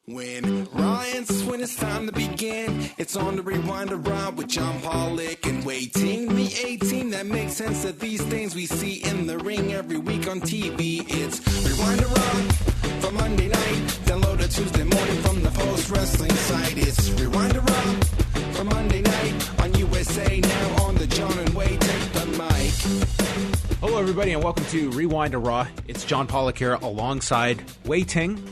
When when it's time to begin, it's on the Rewind to Raw with John Pollock and Wai Ting. The A-Team that makes sense of these things we see in the ring every week on TV. It's Rewind to Raw for Monday night. Download it Tuesday morning from the Post Wrestling site. It's Rewind to Raw for Monday night on USA Now on the John and Wai Take the Mic. Hello, everybody, and welcome to Rewind to Raw. It's John Pollock here alongside Wai Ting.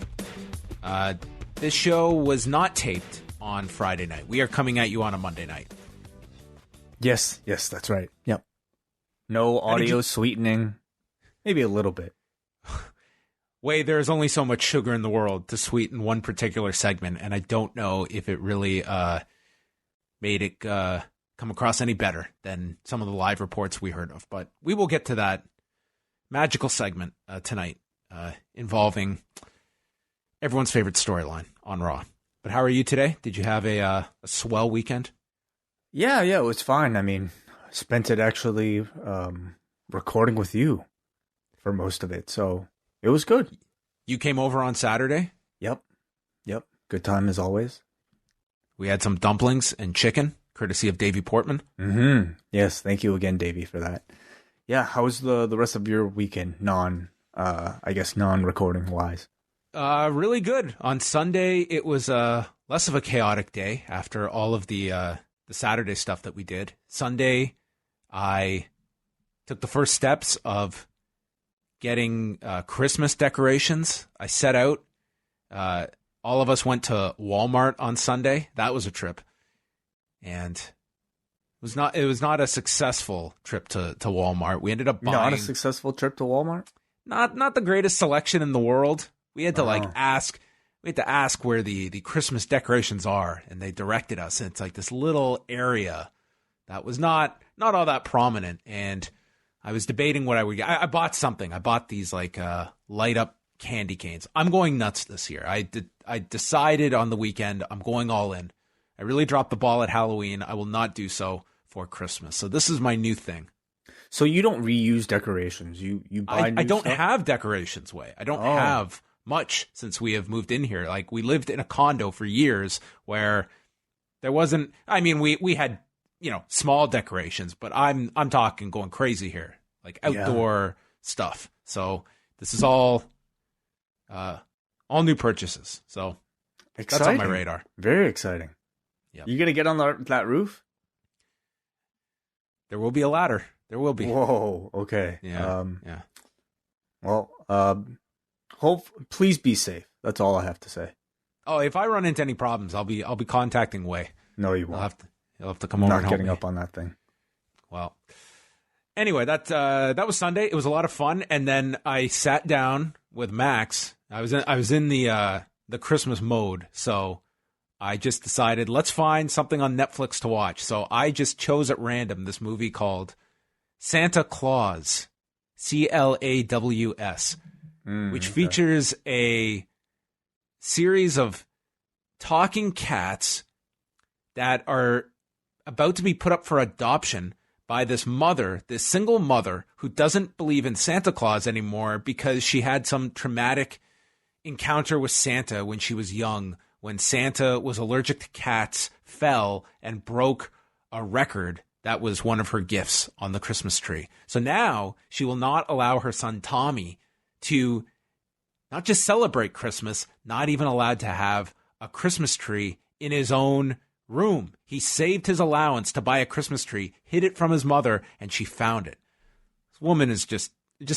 This show was not taped on Friday night. We are coming at you on a Monday night. Yes, that's right. Yep. No audio sweetening. Maybe a little bit. Wai, there's only so much sugar in the world to sweeten one particular segment, and I don't know if it really made it come across any better than some of the live reports we heard of. But we will get to that magical segment tonight involving everyone's favorite storyline on Raw. But how are you today? Did you have a swell weekend? Yeah, it was fine. I mean, spent it actually recording with you for most of it, so it was good. You came over on Saturday? Yep. Good time as always. We had some dumplings and chicken, courtesy of Davey Portman. Mm-hmm. Yes, thank you again, Davey, for that. Yeah, how was the rest of your weekend, non-recording wise? Really good. On Sunday, it was less of a chaotic day after all of the Saturday stuff that we did. Sunday, I took the first steps of getting Christmas decorations. I set out. All of us went to Walmart on Sunday. That was a trip, and it was not a successsul trip to Walmart. We ended up buying not a successful trip to Walmart. Not the greatest selection in the world. We had to ask where the Christmas decorations are, and they directed us. And it's like this little area that was not all that prominent. And I was debating what I would get. I bought something. I bought these light up candy canes. I'm going nuts this year. I decided on the weekend I'm going all in. I really dropped the ball at Halloween. I will not do so for Christmas. So this is my new thing. So you don't reuse decorations. You buy new I don't stuff? have decorations, Wai. I don't have much since we have moved in here. Like, we lived in a condo for years where there wasn't, I mean, we had, small decorations, but I'm talking going crazy here, like outdoor stuff. So this is all new purchases. So exciting. That's on my radar. Very exciting. Yep. You going to get on that roof? There will be a ladder. There will be. Whoa. Okay. Yeah. Well, please be safe. That's all I have to say. Oh, if I run into any problems, I'll be contacting Wai. No, you won't. You'll have to come over and not help getting me. up on that thing. Well, anyway, that was Sunday. It was a lot of fun, and then I sat down with Max. I was in the Christmas mode, so I just decided let's find something on Netflix to watch. So I just chose at random this movie called Santa Claus, Claws, which features a series of talking cats that are about to be put up for adoption by this single mother who doesn't believe in Santa Claus anymore because she had some traumatic encounter with Santa when she was young, when Santa was allergic to cats, fell, and broke a record that was one of her gifts on the Christmas tree. So now she will not allow her son Tommy to not just celebrate Christmas, not even allowed to have a Christmas tree in his own room. He saved his allowance to buy a Christmas tree, hid it from his mother, and she found it. This woman is just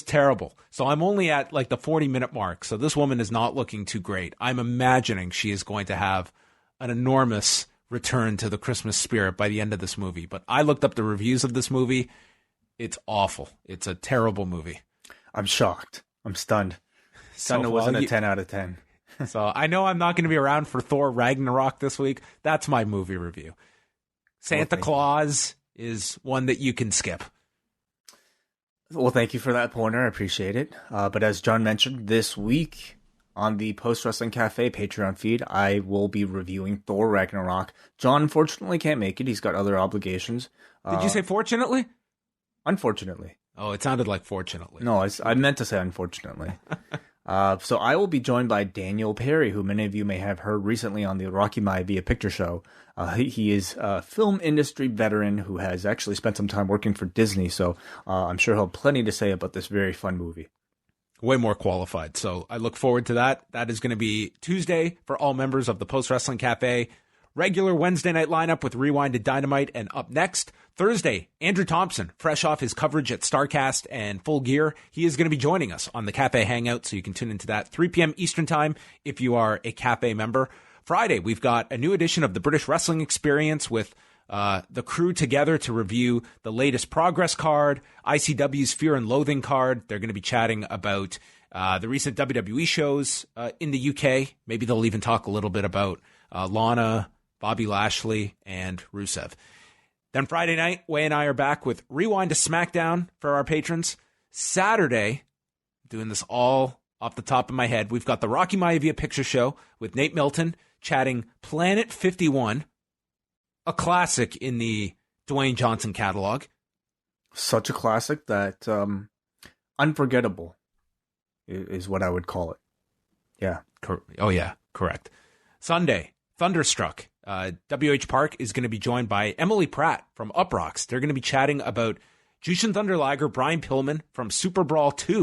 terrible. So I'm only at like the 40-minute mark. So this woman is not looking too great. I'm imagining she is going to have an enormous return to the Christmas spirit by the end of this movie. But I looked up the reviews of this movie. It's awful. It's a terrible movie. I'm shocked. I'm stunned. It wasn't a 10 out of 10. So I know I'm not going to be around for Thor Ragnarok this week. That's my movie review. Santa Claus is one that you can skip. Well, thank you for that pointer. I appreciate it. But as John mentioned, this week on the Post Wrestling Cafe Patreon feed, I will be reviewing Thor Ragnarok. John unfortunately can't make it. He's got other obligations. Did you say fortunately? Unfortunately. Oh, it sounded like fortunately. No, I meant to say unfortunately. So I will be joined by Daniel Perry, who many of you may have heard recently on the Rocky Maivia Picture Show. He is a film industry veteran who has actually spent some time working for Disney, so I'm sure he'll have plenty to say about this very fun movie. Way more qualified, so I look forward to that. That is going to be Tuesday for all members of the Post Wrestling Cafe. Regular Wednesday night lineup with Rewind to Dynamite, and up next, Thursday, Andrew Thompson, fresh off his coverage at StarCast and Full Gear. He is going to be joining us on the Cafe Hangout, so you can tune into that 3 p.m. Eastern Time if you are a Cafe member. Friday, we've got a new edition of the British Wrestling Experience with the crew together to review the latest Progress card, ICW's Fear and Loathing card. They're going to be chatting about the recent WWE shows in the UK. Maybe they'll even talk a little bit about Lana, Bobby Lashley, and Rusev. Then Friday night, Way and I are back with Rewind to SmackDown for our patrons. Saturday, doing this all off the top of my head, we've got the Rocky Maivia Picture Show with Nate Milton chatting Planet 51, a classic in the Dwayne Johnson catalog. Such a classic that unforgettable is what I would call it. Yeah. Oh, yeah, correct. Sunday, Thunderstruck. WH Park is going to be joined by Emily Pratt from Uprocks. They're going to be chatting about Jushin Thunder Liger, Brian Pillman from Super Brawl 2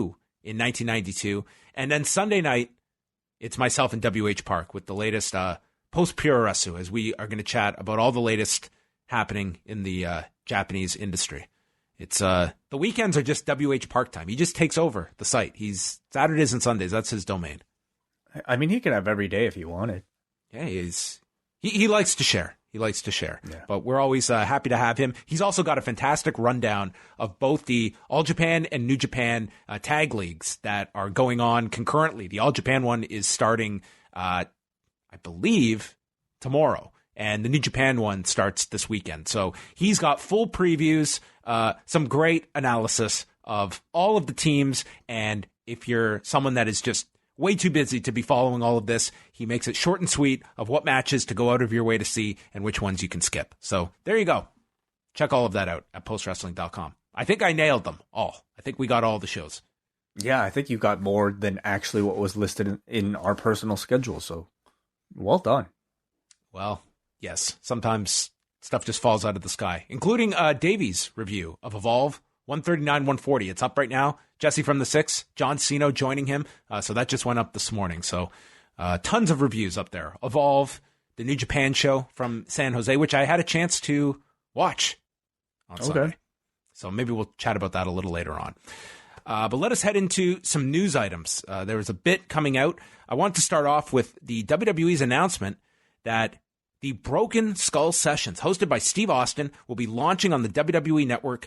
in 1992. And then Sunday night, it's myself and WH Park with the latest post-Puroresu, as we are going to chat about all the latest happening in the Japanese industry. It's the weekends are just WH Park time. He just takes over the site. He's Saturdays and Sundays. That's his domain. I mean, he could have every day if he wanted. Yeah, he likes to share. He likes to share. Yeah. But we're always happy to have him. He's also got a fantastic rundown of both the All Japan and New Japan tag leagues that are going on concurrently. The All Japan one is starting, I believe, tomorrow. And the New Japan one starts this weekend. So he's got full previews, some great analysis of all of the teams. And if you're someone that is just way too busy to be following all of this, he makes it short and sweet of what matches to go out of your way to see and which ones you can skip. So there you go. Check all of that out at postwrestling.com. I think I nailed them all. I think we got all the shows. Yeah, I think you got more than actually what was listed in our personal schedule. So well done. Well, yes. Sometimes stuff just falls out of the sky, including Davies' review of Evolve 139, 140. It's up right now. Jesse from the Six, John Cena joining him. So that just went up this morning. So tons of reviews up there. Evolve, the New Japan show from San Jose, which I had a chance to watch on Sunday. So maybe we'll chat about that a little later on. But let us head into some news items. There was a bit coming out. I want to start off with the WWE's announcement that the Broken Skull Sessions, hosted by Steve Austin, will be launching on the WWE Network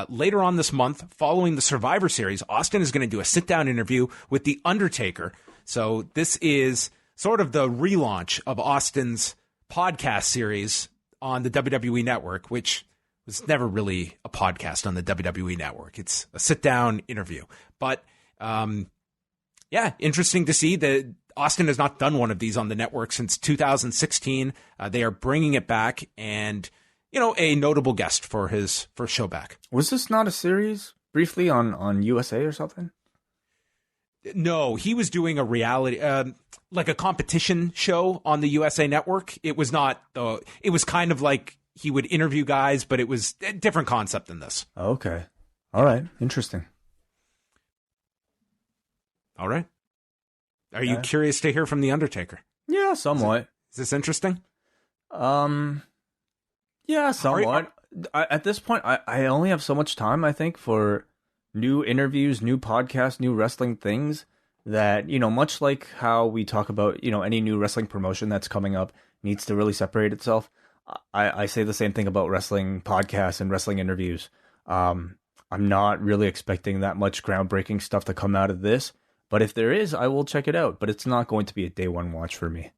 later on this month following the Survivor Series. Austin is going to do a sit-down interview with The Undertaker. So this is sort of the relaunch of Austin's podcast series on the WWE Network, which was never really a podcast on the WWE Network. It's a sit-down interview. But, yeah, interesting to see that Austin has not done one of these on the network since 2016. They are bringing it back, and, you know, a notable guest for his first show back. Was this not a series briefly on USA or something? No, he was doing a reality, like a competition show on the USA Network. It was not, it was kind of like he would interview guys, but it was a different concept than this. Okay. All right. Interesting. All right. Are you curious to hear from The Undertaker? Yeah, somewhat. Is this interesting? Yeah, somewhat. At this point, I only have so much time, I think, for new interviews, new podcasts, new wrestling things that, you know, much like how we talk about, you know, any new wrestling promotion that's coming up needs to really separate itself. I say the same thing about wrestling podcasts and wrestling interviews. I'm not really expecting that much groundbreaking stuff to come out of this. But if there is, I will check it out. But it's not going to be a day one watch for me.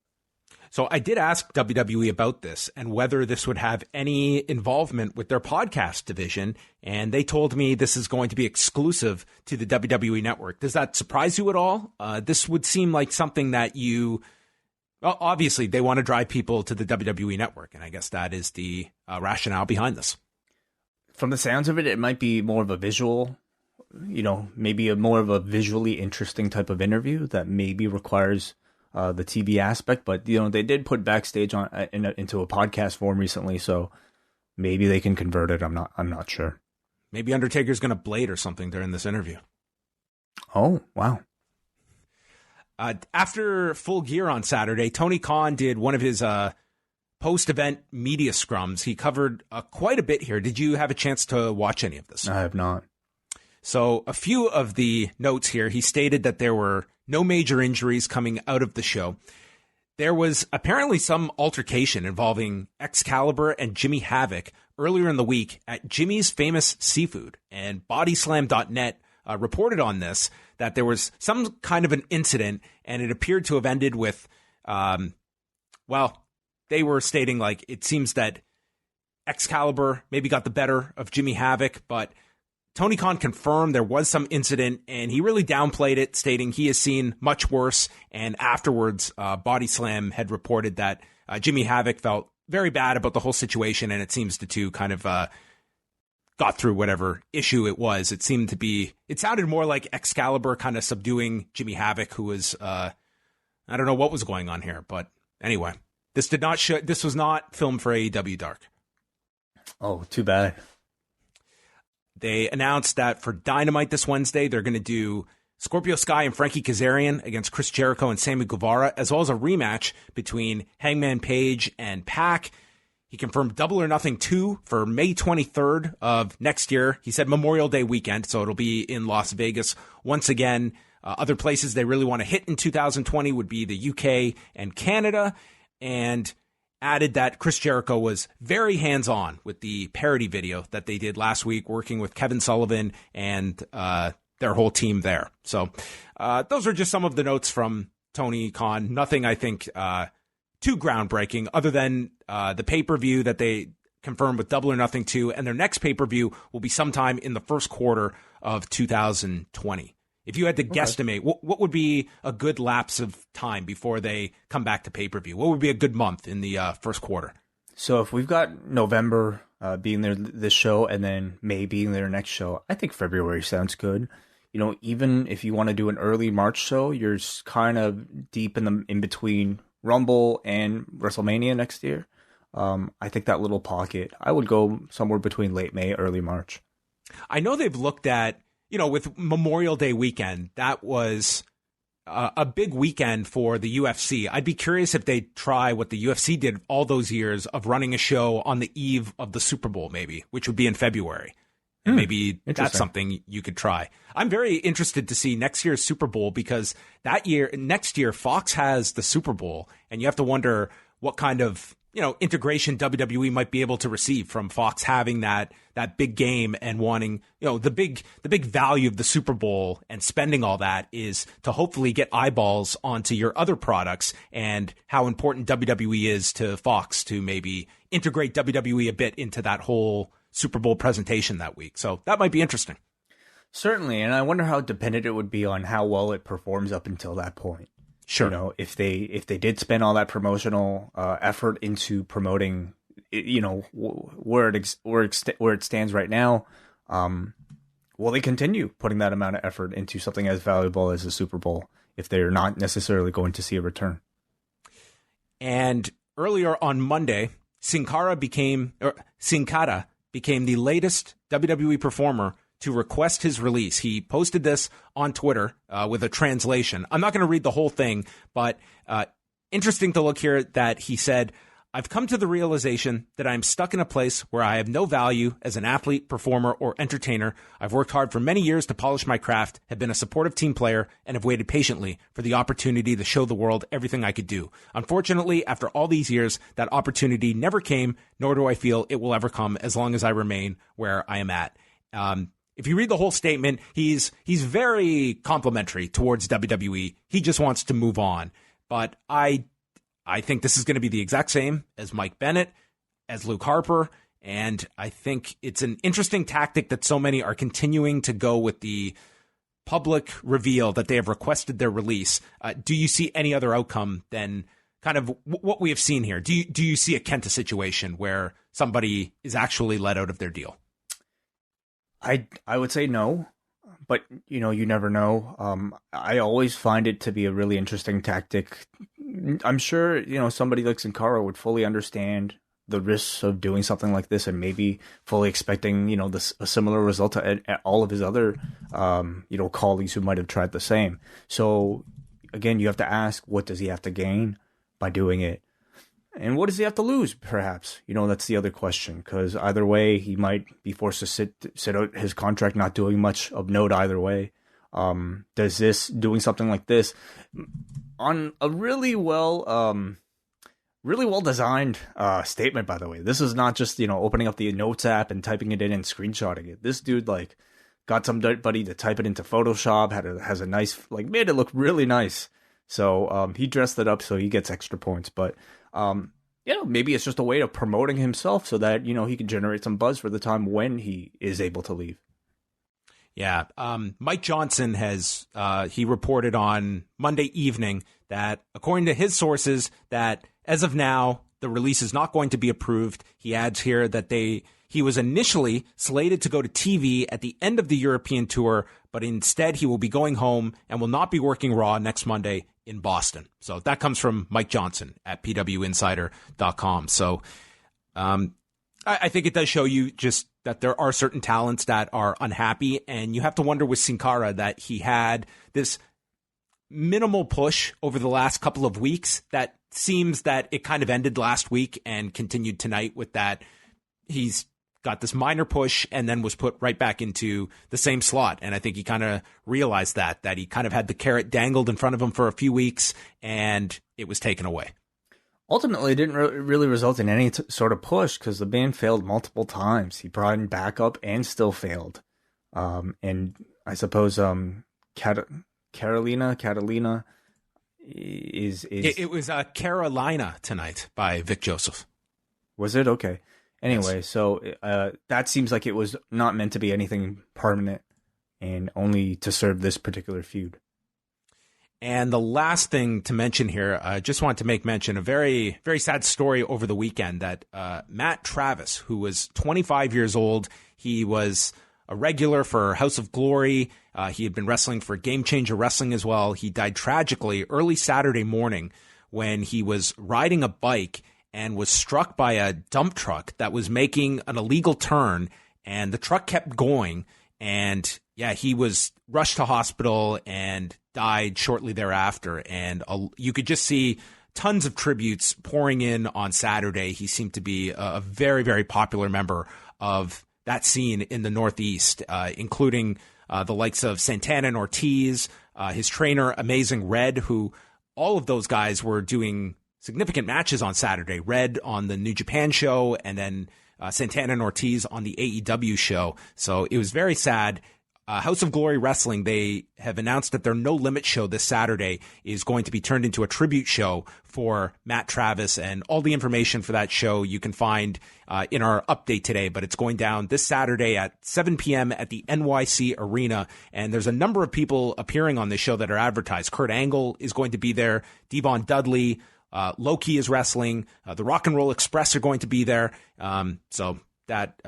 So I did ask WWE about this and whether this would have any involvement with their podcast division. And they told me this is going to be exclusive to the WWE Network. Does that surprise you at all? This would seem like something that well, obviously they want to drive people to the WWE Network. And I guess that is the rationale behind this. From the sounds of it, it might be more of a visual maybe a more of a visually interesting type of interview that maybe requires the TV aspect. But, they did put backstage into a podcast form recently, so maybe they can convert it. I'm not sure. Maybe Undertaker's going to blade or something during this interview. Oh, wow. After Full Gear on Saturday, Tony Khan did one of his post-event media scrums. He covered quite a bit here. Did you have a chance to watch any of this? I have not. So a few of the notes here, he stated that there were no major injuries coming out of the show. There was apparently some altercation involving Excalibur and Jimmy Havoc earlier in the week at Jimmy's Famous Seafood, and Bodyslam.net reported on this, that there was some kind of an incident, and it appeared to have ended with, they were stating like it seems that Excalibur maybe got the better of Jimmy Havoc, but Tony Khan confirmed there was some incident, and he really downplayed it, stating he has seen much worse. And afterwards, Body Slam had reported that Jimmy Havoc felt very bad about the whole situation, and it seems the two kind of got through whatever issue it was. It sounded more like Excalibur kind of subduing Jimmy Havoc, who was, I don't know what was going on here. But anyway, this was not filmed for AEW Dark. Oh, too bad. They announced that for Dynamite this Wednesday, they're going to do Scorpio Sky and Frankie Kazarian against Chris Jericho and Sammy Guevara, as well as a rematch between Hangman Page and Pac. He confirmed Double or Nothing 2 for May 23rd of next year. He said Memorial Day weekend, so it'll be in Las Vegas once again. Other places they really want to hit in 2020 would be the UK and Canada, and added that Chris Jericho was very hands-on with the parody video that they did last week, working with Kevin Sullivan and their whole team there. So those are just some of the notes from Tony Khan. Nothing, I think, too groundbreaking, other than the pay-per-view that they confirmed with Double or Nothing 2, and their next pay-per-view will be sometime in the first quarter of 2020. If you had to guesstimate, what would be a good lapse of time before they come back to pay-per-view? What would be a good month in the first quarter? So if we've got November being this show and then May being their next show, I think February sounds good. Even if you want to do an early March show, you're kind of deep in between Rumble and WrestleMania next year. I think that little pocket, I would go somewhere between late May, early March. I know they've looked at, with Memorial Day weekend, that was a big weekend for the UFC. I'd be curious if they'd try what the UFC did all those years of running a show on the eve of the Super Bowl, maybe, which would be in February. And maybe that's something you could try. I'm very interested to see next year's Super Bowl, because next year, Fox has the Super Bowl, and you have to wonder what kind of integration WWE might be able to receive from Fox having that big game and wanting, the big value of the Super Bowl and spending all that is to hopefully get eyeballs onto your other products, and how important WWE is to Fox to maybe integrate WWE a bit into that whole Super Bowl presentation that week. So that might be interesting. Certainly. And I wonder how dependent it would be on how well it performs up until that point. Sure. If they did spend all that promotional effort into promoting, where it stands right now, will they continue putting that amount of effort into something as valuable as the Super Bowl if they're not necessarily going to see a return? And earlier on Monday, Sin Cara became the latest WWE performer to request his release. He posted this on Twitter with a translation. I'm not going to read the whole thing, but interesting to look here that he said, "I've come to the realization that I'm stuck in a place where I have no value as an athlete, performer, or entertainer. I've worked hard for many years to polish my craft, have been a supportive team player, and have waited patiently for the opportunity to show the world everything I could do. Unfortunately, after all these years, that opportunity never came, nor do I feel it will ever come as long as I remain where I am at." If you read the whole statement, he's very complimentary towards WWE. He just wants to move on. But I think this is going to be the exact same as Mike Bennett, as Luke Harper, and I think it's an interesting tactic that so many are continuing to go with the public reveal that they have requested their release. Do you see any other outcome than kind of what we have seen here? Do you see a Kenta situation where somebody is actually let out of their deal? I would say no. but you never know. I always find it to be a really interesting tactic. I'm sure somebody like Sin Cara would fully understand the risks of doing something like this, and maybe fully expecting a similar result at all of his other colleagues who might have tried the same. So again, you have to ask, what does he have to gain by doing it? And what does he have to lose, perhaps? That's the other question, because either way, he might be forced to sit out his contract, not doing much of note either way. Does this, doing something like this, on a really well designed statement, by the way. This is not just, opening up the notes app and typing it in and screenshotting it. This dude, got somebody to type it into Photoshop, has a nice, made it look really nice. So he dressed it up so he gets extra points, but maybe it's just a way of promoting himself so that, he can generate some buzz for the time when he is able to leave. Yeah. Mike Johnson has, he reported on Monday evening that according to his sources that as of now, the release is not going to be approved. He adds here that he was initially slated to go to TV at the end of the European tour, but instead he will be going home and will not be working Raw next Monday in Boston. So that comes from Mike Johnson at pwinsider.com. So I think it does show you just that there are certain talents that are unhappy, and you have to wonder with Sin Cara that he had this minimal push over the last couple of weeks that seems that it kind of ended last week and continued tonight with that. He's got this minor push and then was put right back into the same slot. And I think he kind of realized that he kind of had the carrot dangled in front of him for a few weeks and it was taken away. Ultimately, it didn't really result in any sort of push because the band failed multiple times. He brought in backup and still failed. And I suppose Catalina is... It was Carolina tonight by Vic Joseph. Was it? Okay. Anyway, yes. So that seems like it was not meant to be anything permanent and only to serve this particular feud. And the last thing to mention here, I just want to make mention, a very, very sad story over the weekend that Matt Travis, who was 25 years old, he was a regular for House of Glory. He had been wrestling for Game Changer Wrestling as well. He died tragically early Saturday morning when he was riding a bike and was struck by a dump truck that was making an illegal turn, and the truck kept going. And yeah, he was rushed to hospital and died shortly thereafter. And you could just see tons of tributes pouring in on Saturday. He seemed to be a very, very popular member of that scene in the Northeast, including the likes of Santana and Ortiz, his trainer, Amazing Red, who all of those guys were doing significant matches on Saturday. Red on the New Japan show, and then Santana and Ortiz on the AEW show. So it was very sad. House of Glory Wrestling, they have announced that their No Limit show this Saturday is going to be turned into a tribute show for Matt Travis, and all the information for that show you can find in our update today, but it's going down this Saturday at 7 p.m. at the NYC Arena, and there's a number of people appearing on this show that are advertised. Kurt Angle is going to be there, Devon Dudley, Loki is wrestling, the Rock and Roll Express are going to be there, so that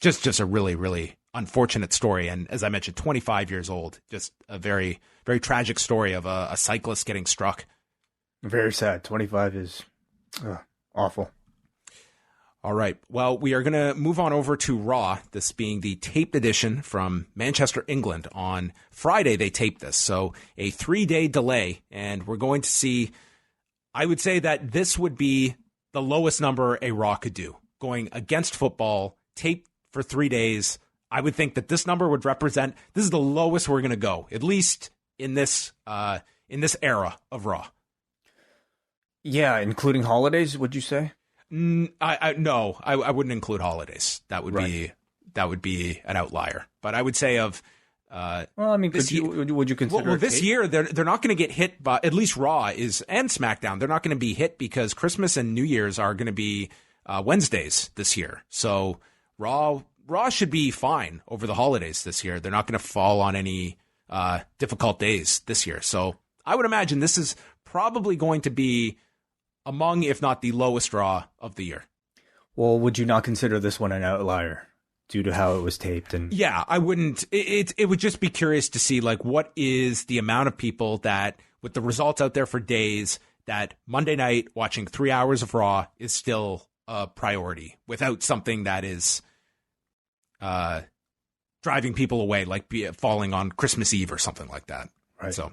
just a really, really unfortunate story. And as I mentioned, 25 years old, just a very, very tragic story of a cyclist getting struck. Very sad. 25 is awful. All right. Well, we are going to move on over to Raw, this being the taped edition from Manchester, England. On Friday, they taped this. So a 3-day delay. And we're going to see, I would say that this would be the lowest number a Raw could do. Going against football, taped for 3 days. I would think that this number would represent, this is the lowest we're going to go, at least in this era of Raw. Yeah, including holidays, would you say? No, I wouldn't include holidays. That would be an outlier. But I would say of well, I mean, would you consider? Well, this year they're not going to get hit by, at least Raw is, and SmackDown. They're not going to be hit because Christmas and New Year's are going to be Wednesdays this year. So Raw should be fine over the holidays this year. They're not going to fall on any difficult days this year. So I would imagine this is probably going to be among, if not the lowest Raw of the year. Well, would you not consider this one an outlier? due to how it was taped. And yeah, I wouldn't. It would just be curious to see like what is the amount of people that, with the results out there for days, that Monday night watching 3 hours of Raw is still a priority without something that is driving people away, like falling on Christmas Eve or something like that. Right. So,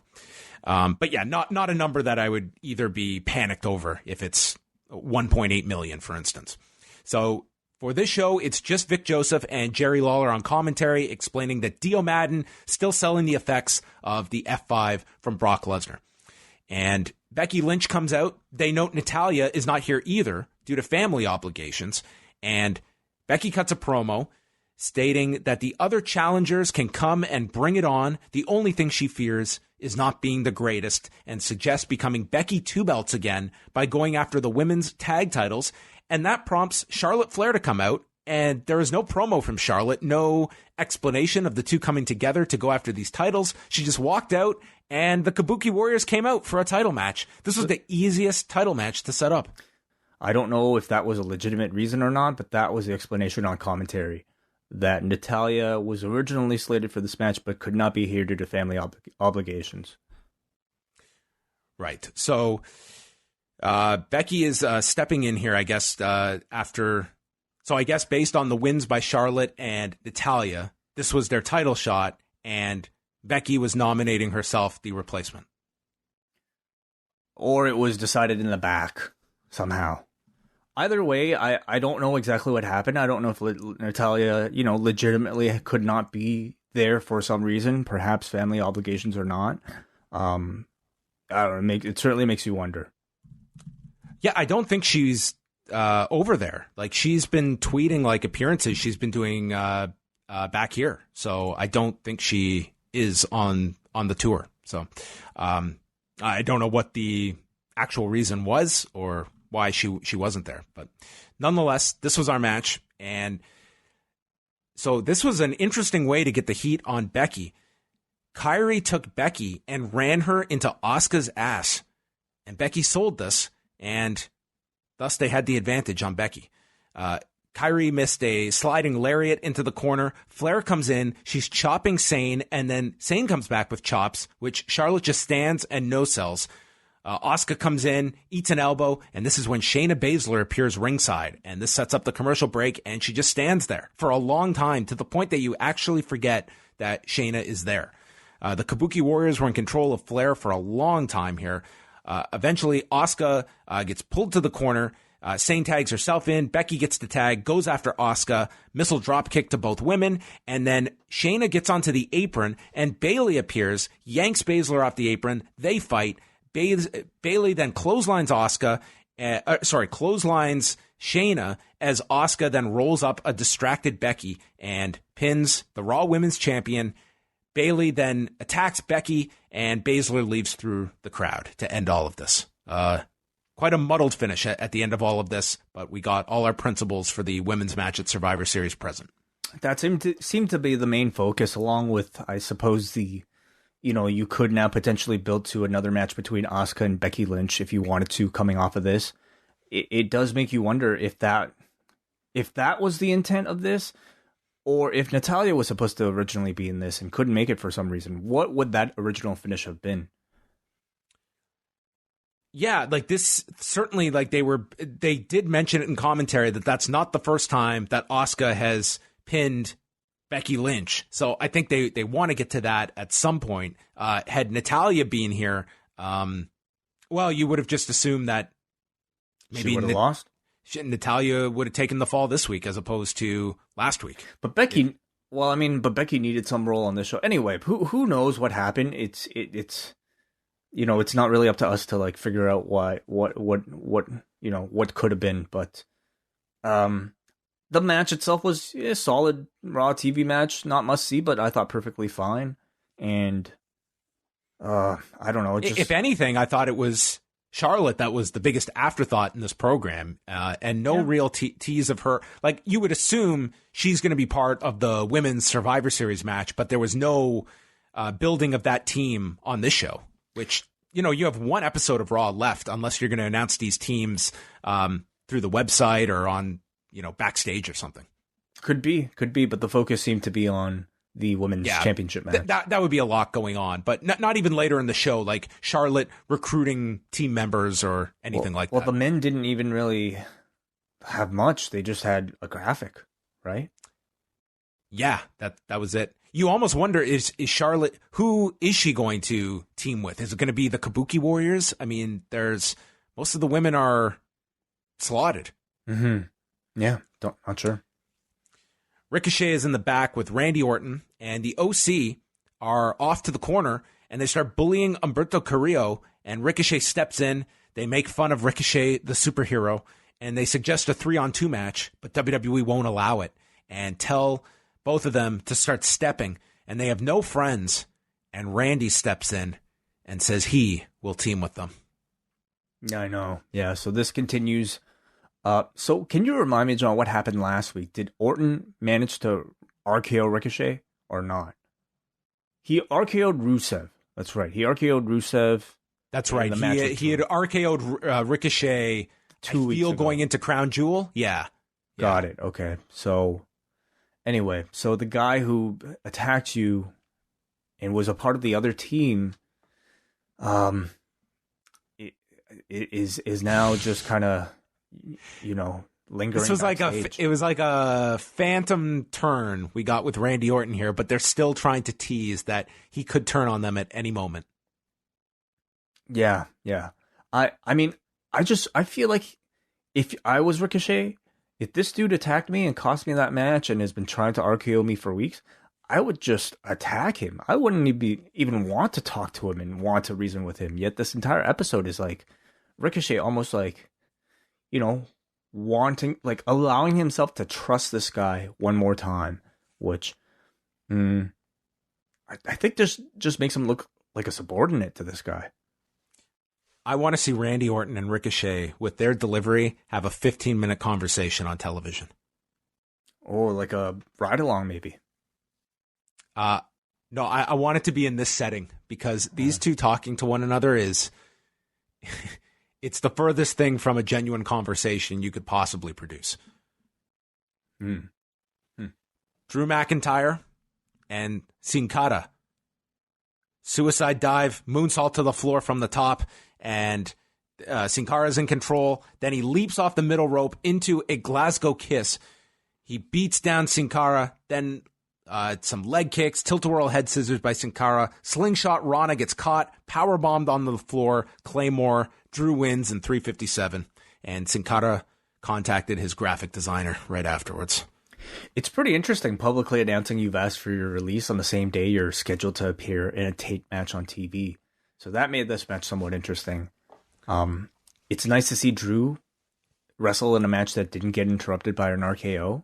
but yeah, not a number that I would either be panicked over if it's 1.8 million, for instance. So for this show, it's just Vic Joseph and Jerry Lawler on commentary explaining that Dio Madden still selling the effects of the F5 from Brock Lesnar. And Becky Lynch comes out. They note Natalya is not here either due to family obligations. And Becky cuts a promo stating that the other challengers can come and bring it on. The only thing she fears is not being the greatest, and suggests becoming Becky Two Belts again by going after the women's tag titles. And that prompts Charlotte Flair to come out. And there is no promo from Charlotte, no explanation of the two coming together to go after these titles. She just walked out, and the Kabuki Warriors came out for a title match. This was the easiest title match to set up. I don't know if that was a legitimate reason or not, but that was the explanation on commentary. That Natalya was originally slated for this match, but could not be here due to family obligations. Right. So Becky is stepping in here, I guess, after... So I guess based on the wins by Charlotte and Natalya, this was their title shot, and Becky was nominating herself the replacement. Or it was decided in the back somehow. Either way, I don't know exactly what happened. I don't know if Natalya, legitimately could not be there for some reason, perhaps family obligations or not. I don't know. It certainly makes you wonder. Yeah, I don't think she's over there. Like, she's been tweeting like appearances she's been doing back here. So I don't think she is on the tour. So I don't know what the actual reason was or why she wasn't there. But nonetheless, this was our match. And so this was an interesting way to get the heat on Becky. Kairi took Becky and ran her into Asuka's ass. And Becky sold this, and thus they had the advantage on Becky. Kairi missed a sliding lariat into the corner. Flair comes in. She's chopping Sane, and then Sane comes back with chops, which Charlotte just stands and no-sells. Asuka comes in, eats an elbow, and this is when Shayna Baszler appears ringside. And this sets up the commercial break, and she just stands there for a long time, to the point that you actually forget that Shayna is there. The Kabuki Warriors were in control of Flair for a long time here. Eventually, Asuka gets pulled to the corner. Sane tags herself in. Becky gets the tag, goes after Asuka. Missile drop kick to both women. And then Shayna gets onto the apron, and Bayley appears, yanks Baszler off the apron. They fight. Bayley then clotheslines clotheslines Shayna, as Asuka then rolls up a distracted Becky and pins the Raw Women's Champion. Bayley then attacks Becky, and Baszler leaves through the crowd to end all of this. Quite a muddled finish at the end of all of this, but we got all our principles for the women's match at Survivor Series present. That seemed to be the main focus, along with, I suppose, you could now potentially build to another match between Asuka and Becky Lynch if you wanted to, coming off of this. It does make you wonder if that was the intent of this, or if Natalya was supposed to originally be in this and couldn't make it for some reason. What would that original finish have been? Yeah, like this, certainly, like they did mention it in commentary that that's not the first time that Asuka has pinned Becky Lynch. So I think they want to get to that at some point. Had Natalya been here, well, you would have just assumed that maybe she would have lost. Natalya would have taken the fall this week as opposed to last week. But Becky, but Becky needed some role on this show anyway. Who knows what happened? It's it's not really up to us to like figure out what could have been. But the match itself was a solid Raw TV match, not must see, but I thought perfectly fine. And I don't know. If anything, I thought it was Charlotte that was the biggest afterthought in this program, and no real tease of her. Like, you would assume she's going to be part of the women's Survivor Series match, but there was no building of that team on this show, which, you have one episode of Raw left unless you're going to announce these teams through the website or on, backstage or something. Could be, but the focus seemed to be on the women's championship match. That would be a lot going on, but not even later in the show, like Charlotte recruiting team members or anything like that. Well, the men didn't even really have much. They just had a graphic, right? Yeah, that was it. You almost wonder, is Charlotte, who is she going to team with? Is it going to be the Kabuki Warriors? I mean, most of the women are slotted. Mm-hmm. Yeah, not sure. Ricochet is in the back with Randy Orton, and the OC are off to the corner, and they start bullying Humberto Carrillo, and Ricochet steps in. They make fun of Ricochet, the superhero, and they suggest a 3-on-2 match, but WWE won't allow it, and tell both of them to start stepping, and they have no friends, and Randy steps in and says he will team with them. Yeah, I know. Yeah, so this continues. So can you remind me, John, what happened last week? Did Orton manage to RKO Ricochet or not? He RKO'd Rusev. That's right. He RKO'd Rusev. That's right. He had RKO'd Ricochet 2 weeks ago. Going into Crown Jewel. Yeah. Got it. Okay. So anyway, so the guy who attacked you and was a part of the other team, is now just kind of, lingering. This was backstage. it was like a phantom turn we got with Randy Orton here, but they're still trying to tease that he could turn on them at any moment. Yeah. I mean, I feel like if I was Ricochet, if this dude attacked me and cost me that match and has been trying to RKO me for weeks, I would just attack him. I wouldn't even want to talk to him and want to reason with him. Yet this entire episode is like Ricochet almost like, wanting, like allowing himself to trust this guy one more time, which I think just makes him look like a subordinate to this guy. I want to see Randy Orton and Ricochet, with their delivery, have a 15-minute conversation on television. Or like a ride-along, maybe. No, I want it to be in this setting, because these two talking to one another is... it's the furthest thing from a genuine conversation you could possibly produce. Drew McIntyre and Sin Cara. Suicide dive, moonsault to the floor from the top, and Sin Cara's in control. Then he leaps off the middle rope into a Glasgow kiss. He beats down Sin Cara, then some leg kicks, tilt-a-whirl head scissors by Sin Cara. Slingshot Rana gets caught, powerbombed on the floor, Claymore. Drew wins in 3:57, and Sin Cara contacted his graphic designer right afterwards. It's pretty interesting publicly announcing you've asked for your release on the same day you're scheduled to appear in a tape match on TV. So that made this match somewhat interesting. It's nice to see Drew wrestle in a match that didn't get interrupted by an RKO.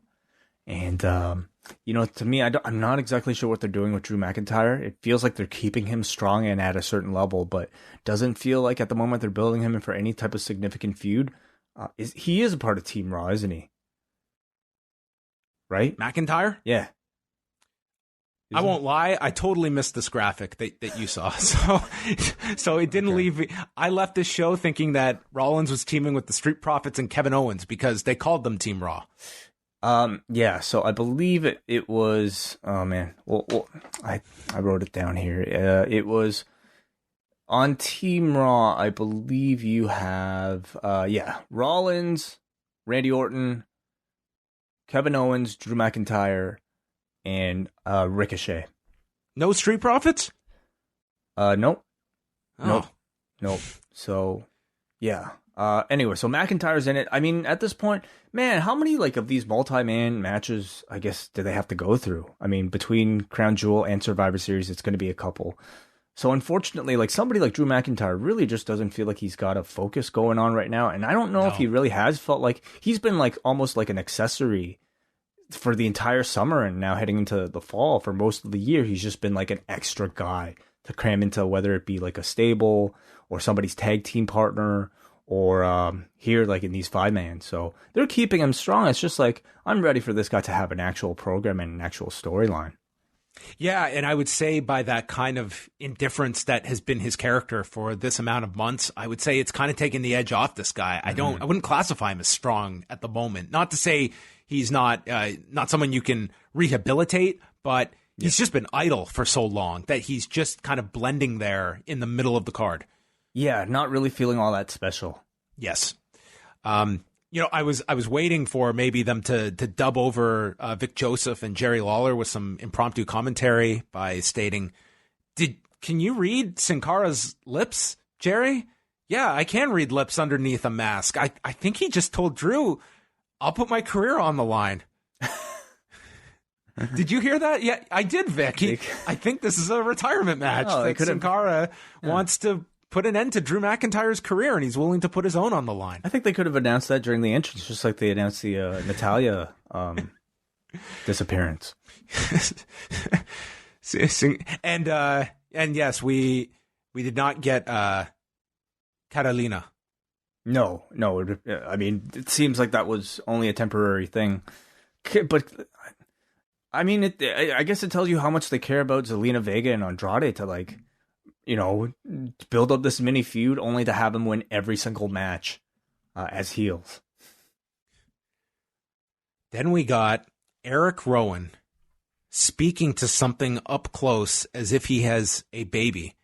And, to me, I'm not exactly sure what they're doing with Drew McIntyre. It feels like they're keeping him strong and at a certain level, but doesn't feel like at the moment they're building him in for any type of significant feud. He is a part of Team Raw, isn't he? Right? McIntyre? Yeah. I won't lie, I totally missed this graphic that you saw. So it didn't leave me. I left this show thinking that Rollins was teaming with the Street Profits and Kevin Owens because they called them Team Raw. Yeah, so I believe it was, oh man, well, I wrote it down here. It was on Team Raw, I believe you have, Rollins, Randy Orton, Kevin Owens, Drew McIntyre, and Ricochet. No Street Profits? Nope. Oh. Nope. So, yeah. Anyway, so McIntyre's in it. I mean, at this point, man, how many of these multi-man matches, I guess, do they have to go through? I mean, between Crown Jewel and Survivor Series, it's going to be a couple. So unfortunately, somebody like Drew McIntyre really just doesn't feel like he's got a focus going on right now. And I don't know if he really has felt like he's been almost like an accessory for the entire summer, and now heading into the fall for most of the year, he's just been like an extra guy to cram into, whether it be like a stable or somebody's tag team partner, or here in these 5-man. So they're keeping him strong. It's just I'm ready for this guy to have an actual program and an actual storyline. Yeah, and I would say by that kind of indifference that has been his character for this amount of months, I would say it's kind of taken the edge off this guy. I wouldn't classify him as strong at the moment. Not to say he's not someone you can rehabilitate, but he's just been idle for so long that he's just kind of blending there in the middle of the card. Yeah, not really feeling all that special. Yes. I was waiting for maybe them to dub over Vic Joseph and Jerry Lawler with some impromptu commentary by stating, can you read Sin Cara's lips, Jerry? Yeah, I can read lips underneath a mask. I think he just told Drew, I'll put my career on the line. Did you hear that? Yeah, I did, Vic. I think this is a retirement match. Sin Cara wants to put an end to Drew McIntyre's career, and he's willing to put his own on the line. I think they could have announced that during the entrance, just like they announced the Natalia disappearance. And yes, we did not get Catalina. No. I mean, it seems like that was only a temporary thing, but I mean, I guess it tells you how much they care about Zelina Vega and Andrade to build up this mini feud only to have him win every single match as heels. Then we got Erick Rowan speaking to something up close as if he has a baby,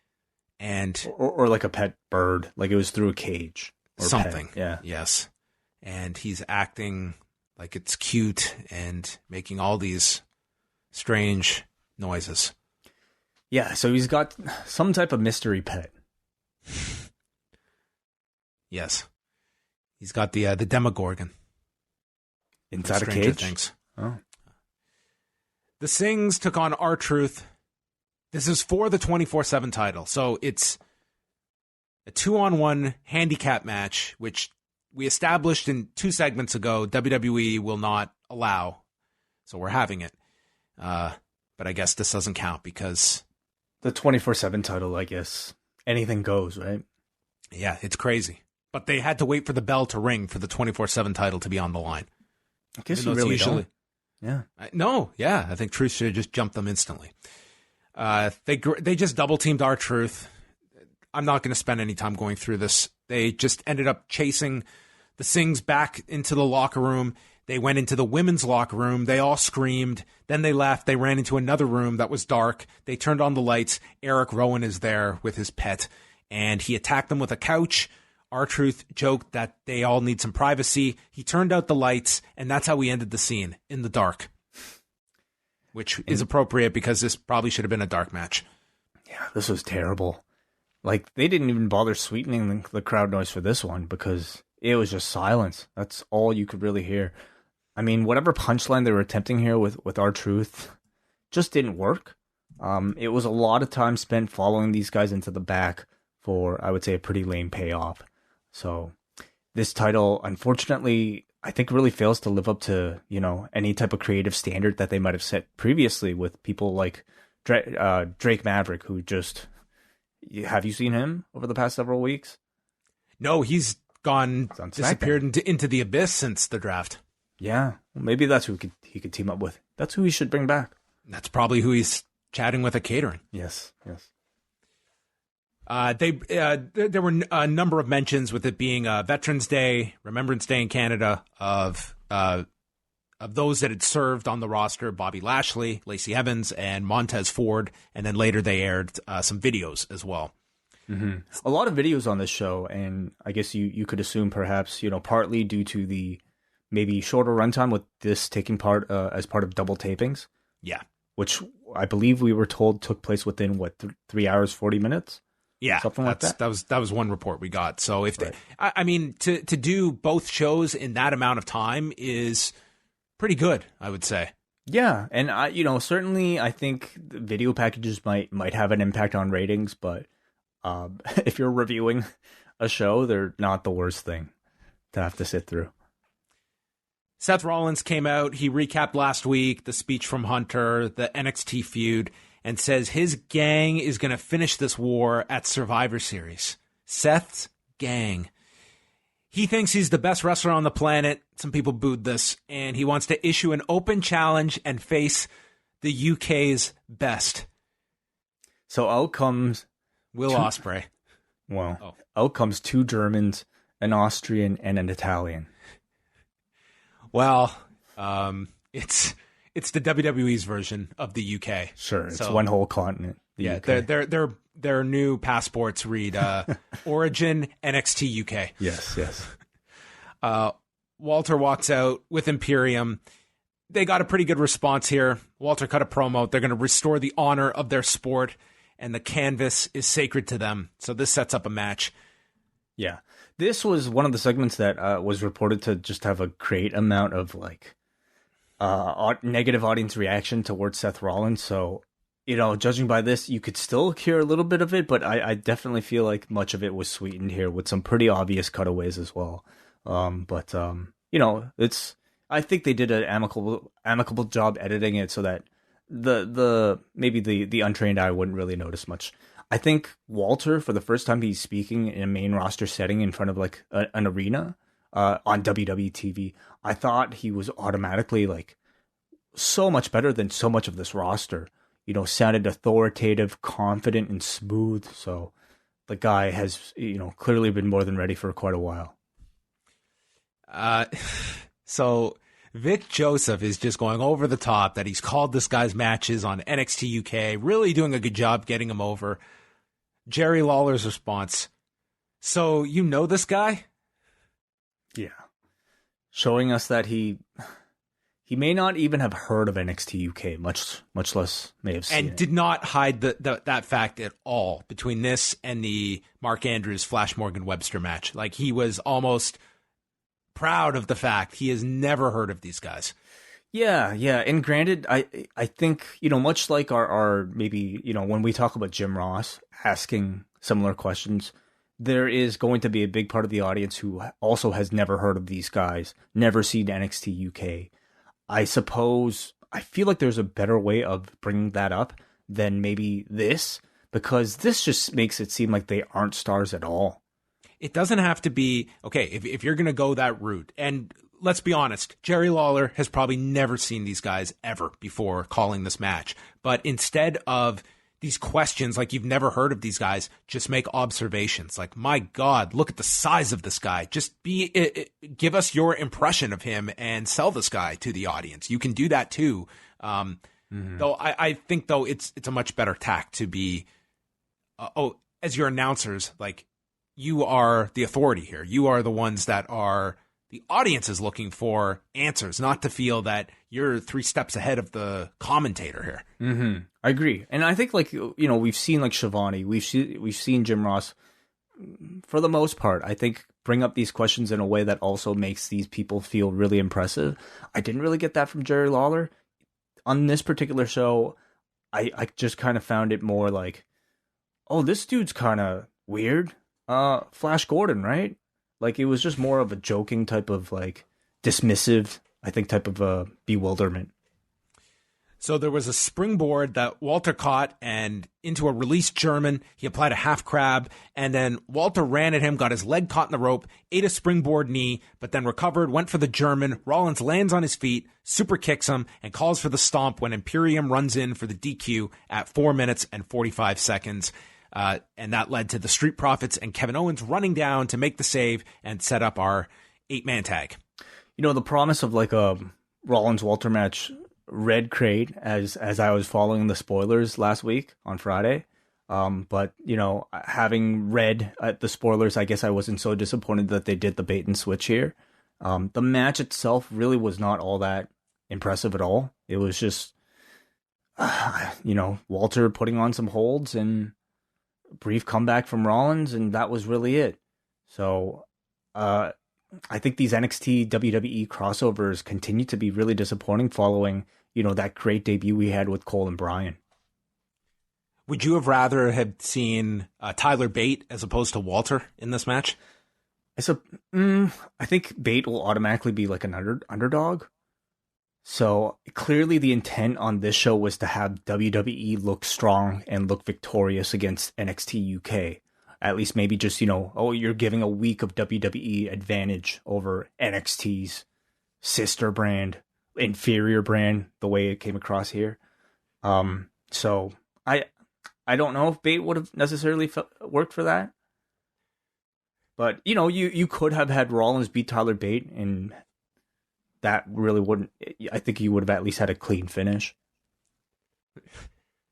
and or like a pet bird, like it was through a cage or something. Pet. Yeah. Yes. And he's acting like it's cute and making all these strange noises. Yeah, so he's got some type of mystery pet. Yes. He's got the Demogorgon. Inside a cage? Things. Oh. The Sings took on R-Truth. This is for the 24/7 title. So it's a 2-on-1 handicap match, which we established in 2 segments ago WWE will not allow. So we're having it. But I guess this doesn't count because the 24/7 title, I guess anything goes, right? Yeah, it's crazy. But they had to wait for the bell to ring for the 24/7 title to be on the line. I guess you really don't. Yeah. I think Truth should have just jumped them instantly. They just double teamed R-Truth. I'm not going to spend any time going through this. They just ended up chasing the Sings back into the locker room. They went into the women's locker room. They all screamed. Then they left. They ran into another room that was dark. They turned on the lights. Erick Rowan is there with his pet, and he attacked them with a couch. R-Truth joked that they all need some privacy. He turned out the lights, and that's how we ended the scene, in the dark, which is appropriate because this probably should have been a dark match. Yeah, this was terrible. Like, they didn't even bother sweetening the crowd noise for this one because it was just silence. That's all you could really hear. I mean, whatever punchline they were attempting here with R-Truth just didn't work. It was a lot of time spent following these guys into the back for, I would say, a pretty lame payoff. So this title, unfortunately, I think really fails to live up to, any type of creative standard that they might have set previously with people like Drake Maverick, who just... Have you seen him over the past several weeks? No, he's disappeared into the abyss since the draft. Yeah, well, maybe that's who he could team up with. That's who he should bring back. That's probably who he's chatting with at catering. Yes. There were a number of mentions with it being Veterans Day, Remembrance Day in Canada of those that had served on the roster: Bobby Lashley, Lacey Evans, and Montez Ford. And then later they aired some videos as well. Mm-hmm. A lot of videos on this show, and I guess you could assume perhaps partly due to the maybe shorter runtime with this taking part as part of double tapings. Yeah, which I believe we were told took place within 3 hours 40 minutes. Yeah, something like that. That was one report we got. So if to do both shows in that amount of time is pretty good, I would say. Yeah, and certainly I think the video packages might have an impact on ratings, but if you're reviewing a show, they're not the worst thing to have to sit through. Seth Rollins came out. He recapped last week, the speech from Hunter, the NXT feud, and says his gang is going to finish this war at Survivor Series. Seth's gang. He thinks he's the best wrestler on the planet. Some people booed this, and he wants to issue an open challenge and face the UK's best. So out comes Will Ospreay. Well, out comes 2 Germans, an Austrian, and an Italian. Well, it's the WWE's version of the UK. Sure, it's one whole continent. UK. Their new passports read Origin NXT UK. Yes. Walter walks out with Imperium. They got a pretty good response here. Walter cut a promo. They're going to restore the honor of their sport, and the canvas is sacred to them. So this sets up a match. Yeah. This was one of the segments that was reported to just have a great amount of negative audience reaction towards Seth Rollins. So, judging by this, you could still hear a little bit of it, but I definitely feel like much of it was sweetened here with some pretty obvious cutaways as well. I think they did an amicable job editing it so that the untrained eye wouldn't really notice much. I think Walter, for the first time he's speaking in a main roster setting in front of an arena on WWE TV, I thought he was automatically so much better than so much of this roster. Sounded authoritative, confident, and smooth. So the guy has clearly been more than ready for quite a while. So Vic Joseph is just going over the top that he's called this guy's matches on NXT UK, really doing a good job getting him over. Jerry Lawler's response, so you know this guy? Yeah. Showing us that he may not even have heard of NXT UK, much less may have seen it. And did not hide that fact at all between this and the Mark Andrews Flash Morgan Webster match. He was almost proud of the fact he has never heard of these guys. Yeah. And granted, I think, much like our maybe, when we talk about Jim Ross asking similar questions, there is going to be a big part of the audience who also has never heard of these guys, never seen NXT UK. I suppose, I feel like there's a better way of bringing that up than maybe this, because this just makes it seem like they aren't stars at all. It doesn't have to be, okay, if you're going to go that route, and let's be honest, Jerry Lawler has probably never seen these guys ever before calling this match. But instead of these questions, you've never heard of these guys, just make observations. My God, look at the size of this guy. Just give us your impression of him and sell this guy to the audience. You can do that too. Though I think it's a much better tack to be, as your announcers, you are the authority here. You are the ones that are, the audience is looking for answers, not to feel that you're 3 steps ahead of the commentator here. Mm-hmm. I agree. And I think we've seen Shivani, we've seen Jim Ross, for the most part, I think bring up these questions in a way that also makes these people feel really impressive. I didn't really get that from Jerry Lawler. On this particular show, I just kind of found it more this dude's kind of weird. Flash Gordon, right? It was just more of a joking type of dismissive, I think, type of bewilderment. So there was a springboard that Walter caught, and into a released German, he applied a half crab, and then Walter ran at him, got his leg caught in the rope, ate a springboard knee, but then recovered, went for the German. Rollins lands on his feet, super kicks him, and calls for the stomp when Imperium runs in for the DQ at 4 minutes and 45 seconds. And that led to the Street Profits and Kevin Owens running down to make the save and set up our 8-man tag. The promise of a Rollins-Walter match read crate as I was following the spoilers last week on Friday. But having read the spoilers, I guess I wasn't so disappointed that they did the bait and switch here. The match itself really was not all that impressive at all. It was just, Walter putting on some holds and brief comeback from Rollins, and that was really it. So I think these NXT WWE crossovers continue to be really disappointing following, that great debut we had with Cole and Bryan. Would you have rather have seen Tyler Bate as opposed to Walter in this match? I think Bate will automatically be an underdog. So clearly the intent on this show was to have WWE look strong and look victorious against NXT UK. At least maybe just, you're giving a week of WWE advantage over NXT's sister brand, inferior brand, the way it came across here. So I don't know if bait would have necessarily worked for that. But, you could have had Rollins beat Tyler Bate, and that really wouldn't... I think you would have at least had a clean finish.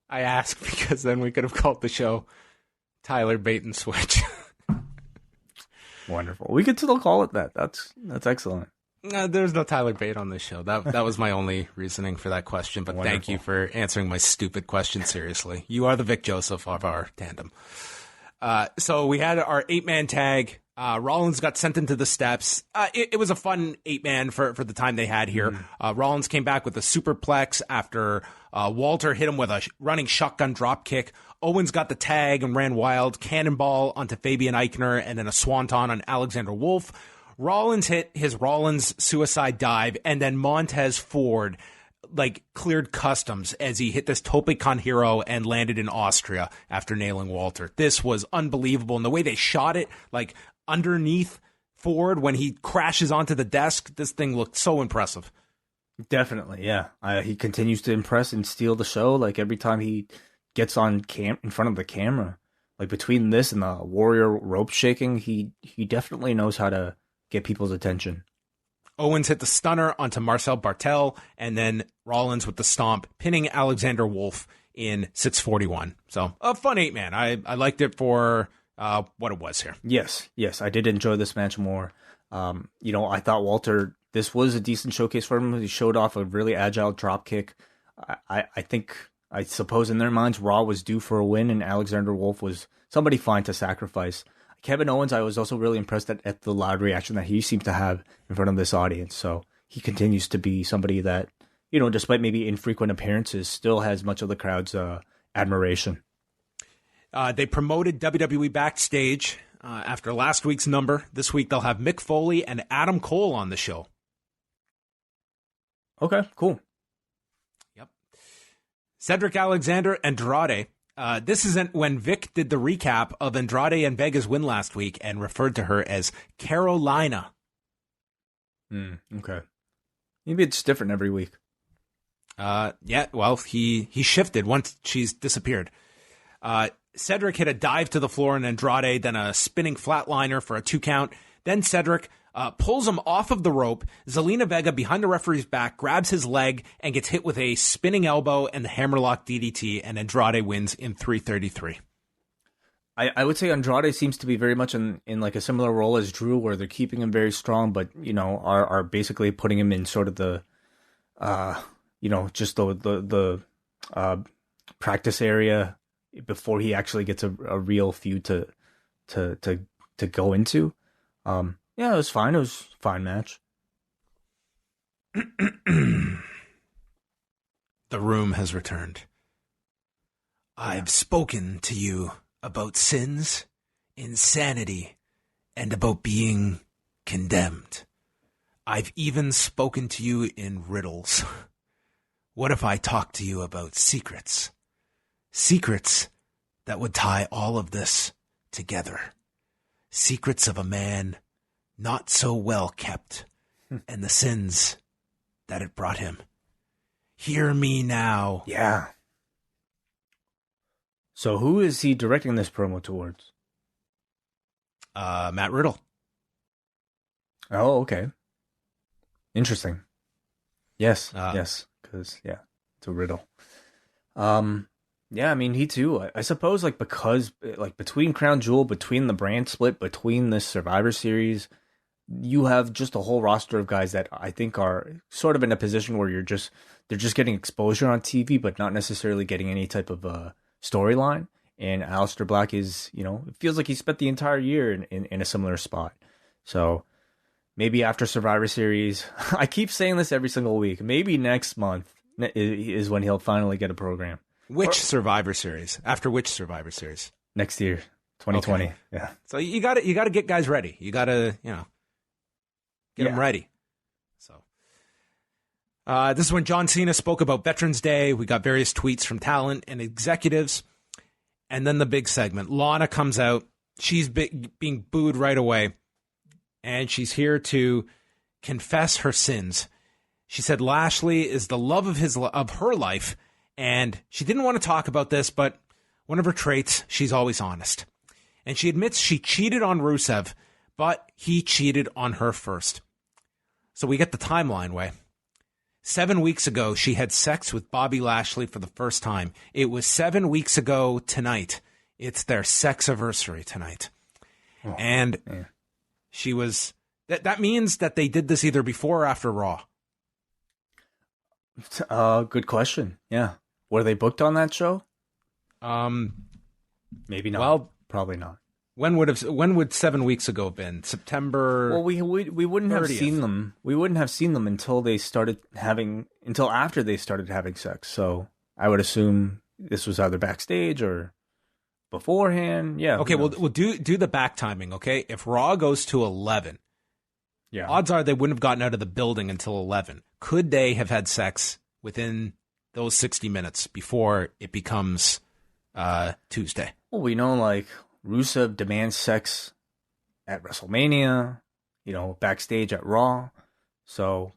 I ask because then we could have called the show Tyler Bate and Switch. Wonderful. We could still call it that. That's excellent. No, there's no Tyler Bate on this show. That was my only reasoning for that question, but Wonderful. Thank you for answering my stupid question seriously. You are the Vic Joseph of our tandem. So we had our 8-man tag. Rollins got sent into the steps. It was a fun 8-man for the time they had here. Rollins came back with a superplex after Walter hit him with a running shotgun drop kick. Owens got the tag and ran wild. Cannonball onto Fabian Eichner and then a swanton on Alexander Wolf. Rollins hit his Rollins suicide dive, and then Montez Ford cleared customs as he hit this Tope Con Hero and landed in Austria after nailing Walter. This was unbelievable. And the way they shot it, underneath Ford when he crashes onto the desk, this thing looked so impressive. Definitely, yeah. He continues to impress and steal the show. Every time he gets on in front of the camera, between this and the Warrior rope shaking, he definitely knows how to get people's attention. Owens hit the stunner onto Marcel Bartel, and then Rollins with the stomp, pinning Alexander Wolf in 641. So a fun 8-man. I liked it for what it was here. Yes, I did enjoy this match more. I thought Walter, this was a decent showcase for him. He showed off a really agile drop kick. I suppose in their minds, Raw was due for a win, and Alexander Wolf was somebody fine to sacrifice. Kevin Owens, I was also really impressed at the loud reaction that he seemed to have in front of this audience. So he continues to be somebody that, despite maybe infrequent appearances, still has much of the crowd's admiration. They promoted WWE Backstage after last week's number. This week they'll have Mick Foley and Adam Cole on the show. Okay, cool. Yep. Cedric Alexander Andrade. This isn't when Vic did the recap of Andrade and Vega's win last week and referred to her as Carolina. Okay. Maybe it's different every week. Yeah, well, he shifted once she's disappeared. Cedric hit a dive to the floor on Andrade, then a spinning flatliner for a 2 count. Then Cedric pulls him off of the rope. Zelina Vega behind the referee's back grabs his leg and gets hit with a spinning elbow and the hammerlock DDT, and Andrade wins in 3:33. I would say Andrade seems to be very much in a similar role as Drew, where they're keeping him very strong, but are basically putting him in sort of the just the practice area before he actually gets a real feud to go into. Yeah, it was fine. It was a fine match. The room has returned. I've spoken to you about sins, insanity, and about being condemned. I've even spoken to you in riddles. What if I talked to you about secrets? Secrets that would tie all of this together. Secrets of a man not so well kept, and the sins that it brought him. Hear me now. Yeah. So who is he directing this promo towards? Matt Riddle. Oh, okay. Interesting. Yes, yes, because it's a riddle. Yeah, I mean, he too. I suppose, because between Crown Jewel, between the brand split, between this Survivor Series, you have just a whole roster of guys that I think are sort of in a position where they're just getting exposure on TV, but not necessarily getting any type of storyline. And Aleister Black is, it feels like he spent the entire year in a similar spot. So maybe after Survivor Series, I keep saying this every single week, maybe next month is when he'll finally get a program. Survivor Series? After which Survivor Series? Next year, 2020. Okay. Yeah. So you got to get guys ready. You got to, get them ready. So this is when John Cena spoke about Veterans Day. We got various tweets from talent and executives. And then the big segment. Lana comes out. She's being booed right away. And she's here to confess her sins. She said Lashley is the love of her life, And she didn't want to talk about this, but one of her traits, she's always honest. And she admits she cheated on Rusev, but he cheated on her first. So we get the timeline, Way. 7 weeks ago, she had sex with Bobby Lashley for the first time. It was 7 weeks ago tonight. It's their sex-iversary tonight. Oh, and man. She was... That means that they did this either before or after Raw. Good question. Yeah. Were they booked on that show? Maybe not. Well, probably not. When would 7 weeks ago have been? September. Well, we wouldn't 30th. Have seen them. We wouldn't have seen them until after they started having sex. So I would assume this was either backstage or beforehand. Yeah. Okay. We'll do the back timing. Okay. If Raw goes to 11, yeah, odds are they wouldn't have gotten out of the building until 11. Could they have had sex within those 60 minutes before it becomes Tuesday? Well, we know like Rusev demands sex at WrestleMania, backstage at Raw. So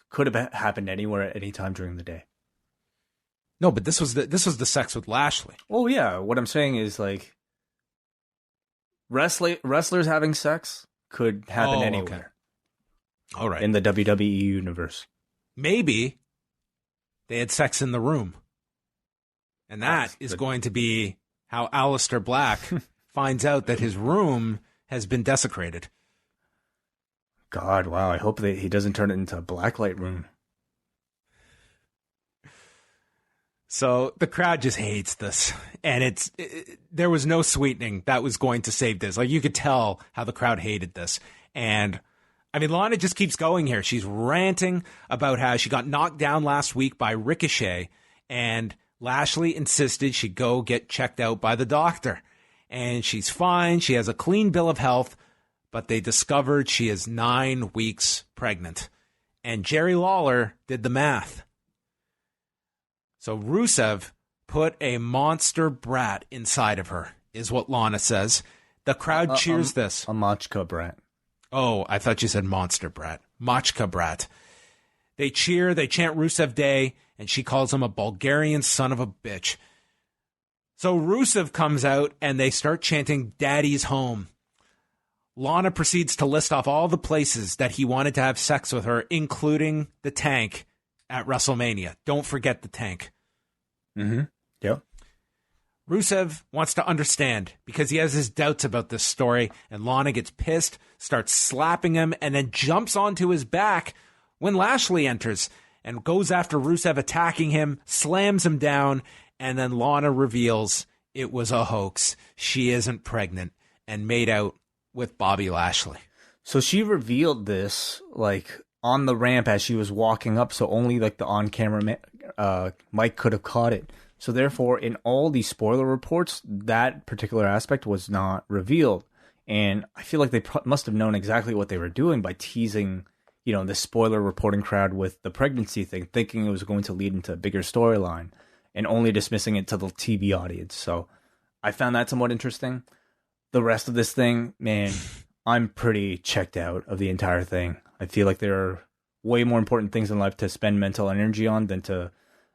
could have happened anywhere at any time during the day. No, but this was the sex with Lashley. Oh yeah, what I'm saying is like wrestlers having sex could happen anywhere. Okay. All right. In the WWE universe. Maybe they had sex in the room. And that is going to be how Aleister Black finds out that his room has been desecrated. God, wow. I hope that he doesn't turn it into a blacklight room. So the crowd just hates this. And there was no sweetening that was going to save this. Like, you could tell how the crowd hated this. And I mean, Lana just keeps going here. She's ranting about how she got knocked down last week by Ricochet, and Lashley insisted she go get checked out by the doctor. And she's fine. She has a clean bill of health, but they discovered she is 9 weeks pregnant. And Jerry Lawler did the math. So Rusev put a monster brat inside of her, is what Lana says. The crowd cheers this. A Machka brat. Oh, I thought you said monster brat. Machka brat. They cheer, they chant Rusev Day, and she calls him a Bulgarian son of a bitch. So Rusev comes out, and they start chanting Daddy's Home. Lana proceeds to list off all the places that he wanted to have sex with her, including the tank at WrestleMania. Don't forget the tank. Mm-hmm. Yep. Rusev wants to understand because he has his doubts about this story, and Lana gets pissed, starts slapping him, and then jumps onto his back when Lashley enters and goes after Rusev, attacking him, slams him down, and then Lana reveals it was a hoax. She isn't pregnant and made out with Bobby Lashley. So she revealed this like on the ramp as she was walking up, so only like the on-camera mic could have caught it. So therefore, in all these spoiler reports, that particular aspect was not revealed. And I feel like they must have known exactly what they were doing by teasing, the spoiler reporting crowd with the pregnancy thing, thinking it was going to lead into a bigger storyline and only dismissing it to the TV audience. So I found that somewhat interesting. The rest of this thing, man, I'm pretty checked out of the entire thing. I feel like there are way more important things in life to spend mental energy on than to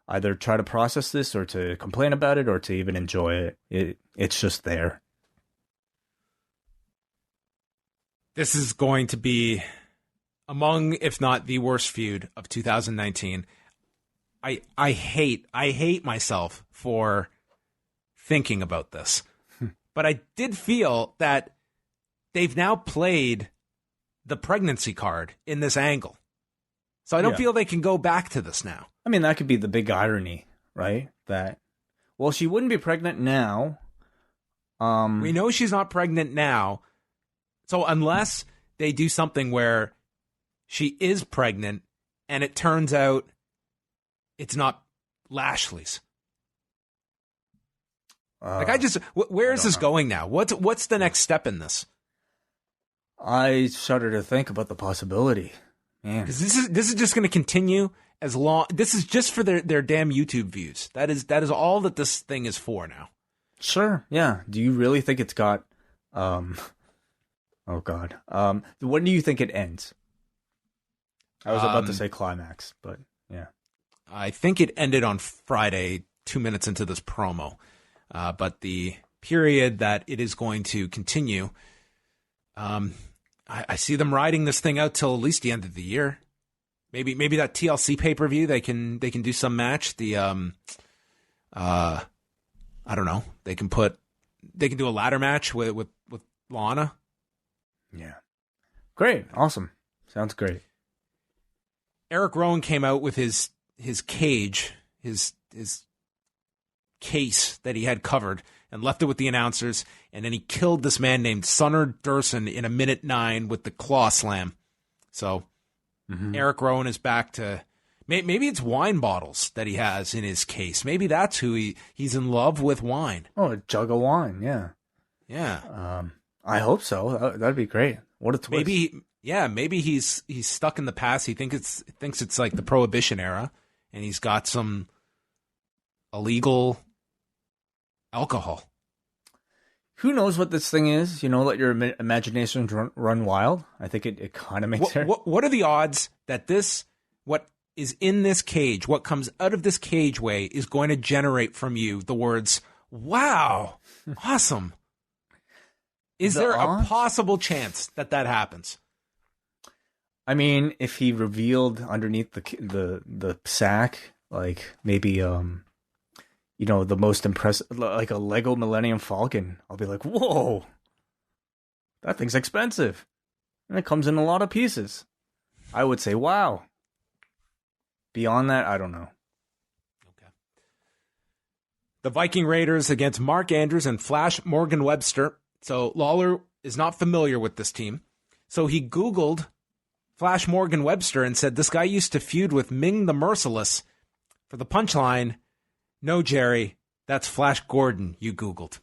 either try to process this or to complain about it or to even enjoy it. It's just there. This is going to be among, if not the worst feud of 2019. I hate myself for thinking about this. But I did feel that they've now played the pregnancy card in this angle. So I don't feel they can go back to this now. I mean, that could be the big irony, right? That, well, she wouldn't be pregnant now. We know she's not pregnant now. So unless they do something where she is pregnant and it turns out it's not Lashley's. Where is this going now? What's the next step in this? I shudder to think about the possibility. Man. Because this is just going to continue as long. This is just for their damn YouTube views. That is all that this thing is for now. Sure. Yeah. Do you really think it's got? Oh God. When do you think it ends? I was about to say climax, but yeah. I think it ended on Friday, 2 minutes into this promo. But the period that it is going to continue, I see them riding this thing out till at least the end of the year. Maybe that TLC pay-per-view they can do some match. I don't know. They can do a ladder match with Lana. Yeah. Great. Awesome. Sounds great. Erick Rowan came out with his cage, his case that he had covered, and left it with the announcers, and then he killed this man named Sunner Durson in 1:09 with the claw slam. So Erick Rowan is back to maybe it's wine bottles that he has in his case. Maybe that's who he's in love with, wine. Oh, a jug of wine, yeah. Yeah. I hope so. That'd be great. What a twist. Maybe he's stuck in the past. He thinks it's like the Prohibition era, and he's got some illegal alcohol. Who knows what this thing is? Let your imagination run wild. I think it kind of makes sense. What are the odds that what is in this cage, what comes out of this cageway, is going to generate from you the words, wow, awesome? Is there a possible chance that happens? I mean, if he revealed underneath the sack, like maybe the most impressive, like a Lego Millennium Falcon, I'll be like, whoa, that thing's expensive, and it comes in a lot of pieces. I would say, wow. Beyond that, I don't know. Okay. The Viking Raiders against Mark Andrews and Flash Morgan Webster. So Lawler is not familiar with this team. So he Googled Flash Morgan Webster and said, this guy used to feud with Ming the Merciless. For the punchline, no, Jerry, that's Flash Gordon you Googled.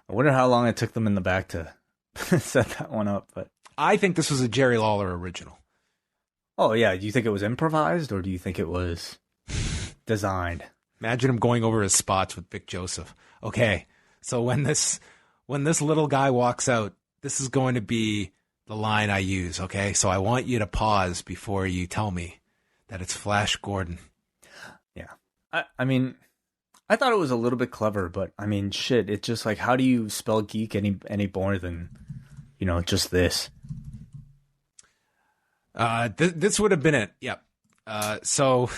I wonder how long it took them in the back to set that one up. But I think this was a Jerry Lawler original. Oh, yeah. Do you think it was improvised, or do you think it was designed? Imagine him going over his spots with Vic Joseph. Okay, so when this little guy walks out, this is going to be the line I use, okay? So I want you to pause before you tell me that it's Flash Gordon. Yeah. I mean, I thought it was a little bit clever, but, I mean, shit, it's just like, how do you spell geek any more than, just this? This would have been it. Yep. So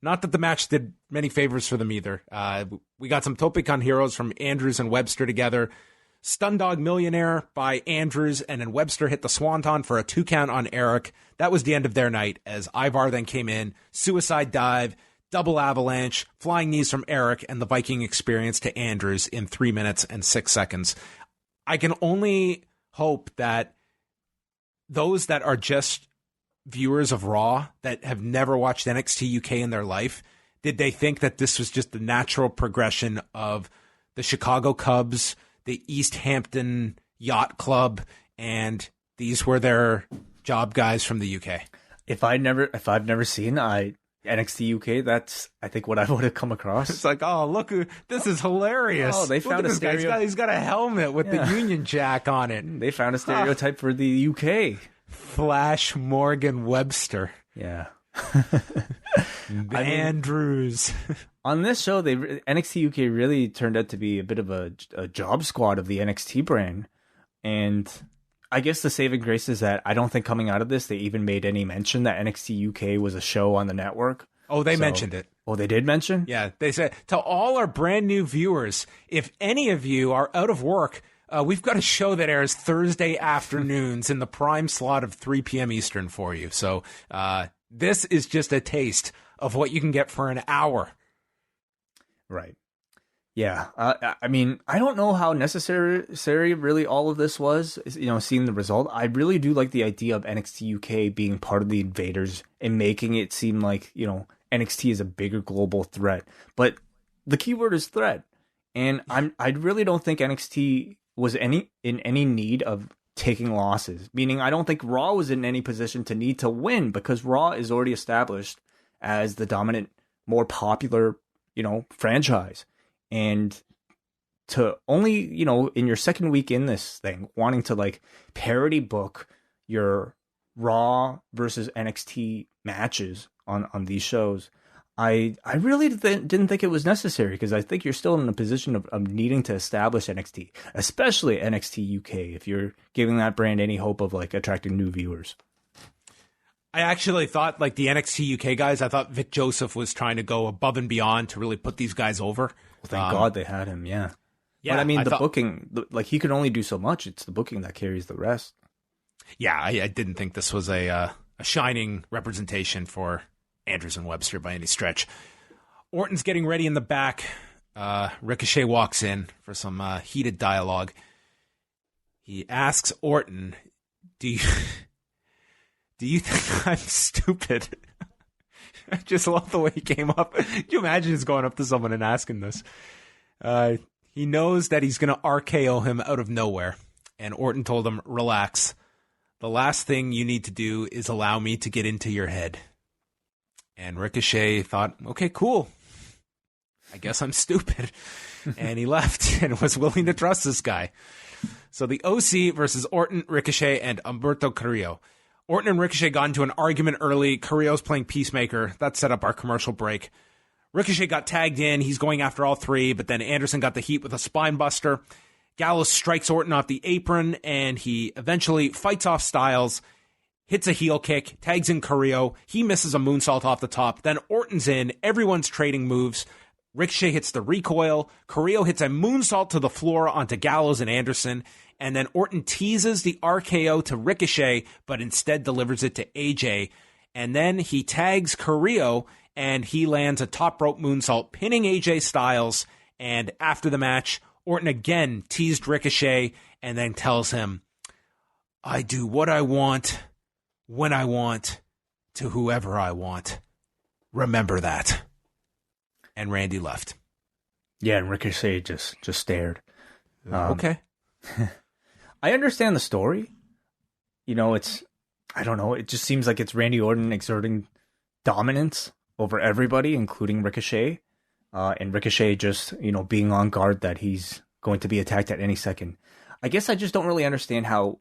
not that the match did many favors for them either. We got some Topicon heroes from Andrews and Webster together. Stun Dog Millionaire by Andrews, and then Webster hit the Swanton for a 2 count on Eric. That was the end of their night as Ivar then came in. Suicide Dive, double avalanche, flying knees from Eric, and the Viking Experience to Andrews in 3 minutes and 6 seconds. I can only hope that those that are just viewers of Raw that have never watched NXT UK in their life, did they think that this was just the natural progression of the Chicago Cubs, the East Hampton Yacht Club, and these were their job guys from the UK? If I've never seen NXT UK, that's I think what I would have come across. It's like, oh, look, this is hilarious. Oh, they found a stereotype. He's got a helmet with the Union Jack on it. They found a stereotype for the UK. Flash Morgan Webster. Yeah. Andrews. On this show, NXT UK really turned out to be a bit of a job squad of the NXT brand. And I guess the saving grace is that I don't think coming out of this, they even made any mention that NXT UK was a show on the network. Oh, they mentioned it. Oh, they did mention? Yeah, they said, to all our brand new viewers, if any of you are out of work, we've got a show that airs Thursday afternoons in the prime slot of 3 p.m. Eastern for you. So this is just a taste of what you can get for an hour. Right. Yeah. I mean, I don't know how necessary really all of this was, seeing the result. I really do like the idea of NXT UK being part of the Invaders and making it seem like, NXT is a bigger global threat. But the key word is threat. And I really don't think NXT was in any need of taking losses. Meaning, I don't think Raw was in any position to need to win because Raw is already established as the dominant, more popular, franchise. And to only, in your second week in this thing, wanting to parody book your Raw versus NXT matches on these shows, I really didn't think it was necessary because I think you're still in a position of needing to establish NXT, especially NXT UK, if you're giving that brand any hope of like attracting new viewers. I actually thought, like, the NXT UK guys, I thought Vic Joseph was trying to go above and beyond to really put these guys over. Well, thank God they had him, yeah. Yeah, but I mean, booking, like, he can only do so much. It's the booking that carries the rest. Yeah, I didn't think this was a shining representation for Andrews and Webster by any stretch. Orton's getting ready in the back. Ricochet walks in for some heated dialogue. He asks Orton, do you think I'm stupid? I just love the way he came up. Can you imagine just going up to someone and asking this? He knows that he's going to RKO him out of nowhere. And Orton told him, relax. The last thing you need to do is allow me to get into your head. And Ricochet thought, okay, cool. I guess I'm stupid. And he left and was willing to trust this guy. So the OC versus Orton, Ricochet, and Humberto Carrillo. Orton and Ricochet got into an argument early. Carrillo's playing Peacemaker. That set up our commercial break. Ricochet got tagged in. He's going after all three, but then Anderson got the heat with a spine buster. Gallows strikes Orton off the apron, and he eventually fights off Styles, hits a heel kick, tags in Carrillo. He misses a moonsault off the top. Then Orton's in. Everyone's trading moves. Ricochet hits the recoil. Carrillo hits a moonsault to the floor onto Gallows and Anderson. And then Orton teases the RKO to Ricochet, but instead delivers it to AJ. And then he tags Carrillo, and he lands a top rope moonsault, pinning AJ Styles. And after the match, Orton again teased Ricochet and then tells him, I do what I want, when I want, to whoever I want. Remember that. And Randy left. Yeah, and Ricochet just stared. Okay. I understand the story. You know, I don't know, it just seems like it's Randy Orton exerting dominance over everybody, including Ricochet. And Ricochet just, being on guard that he's going to be attacked at any second. I guess I just don't really understand how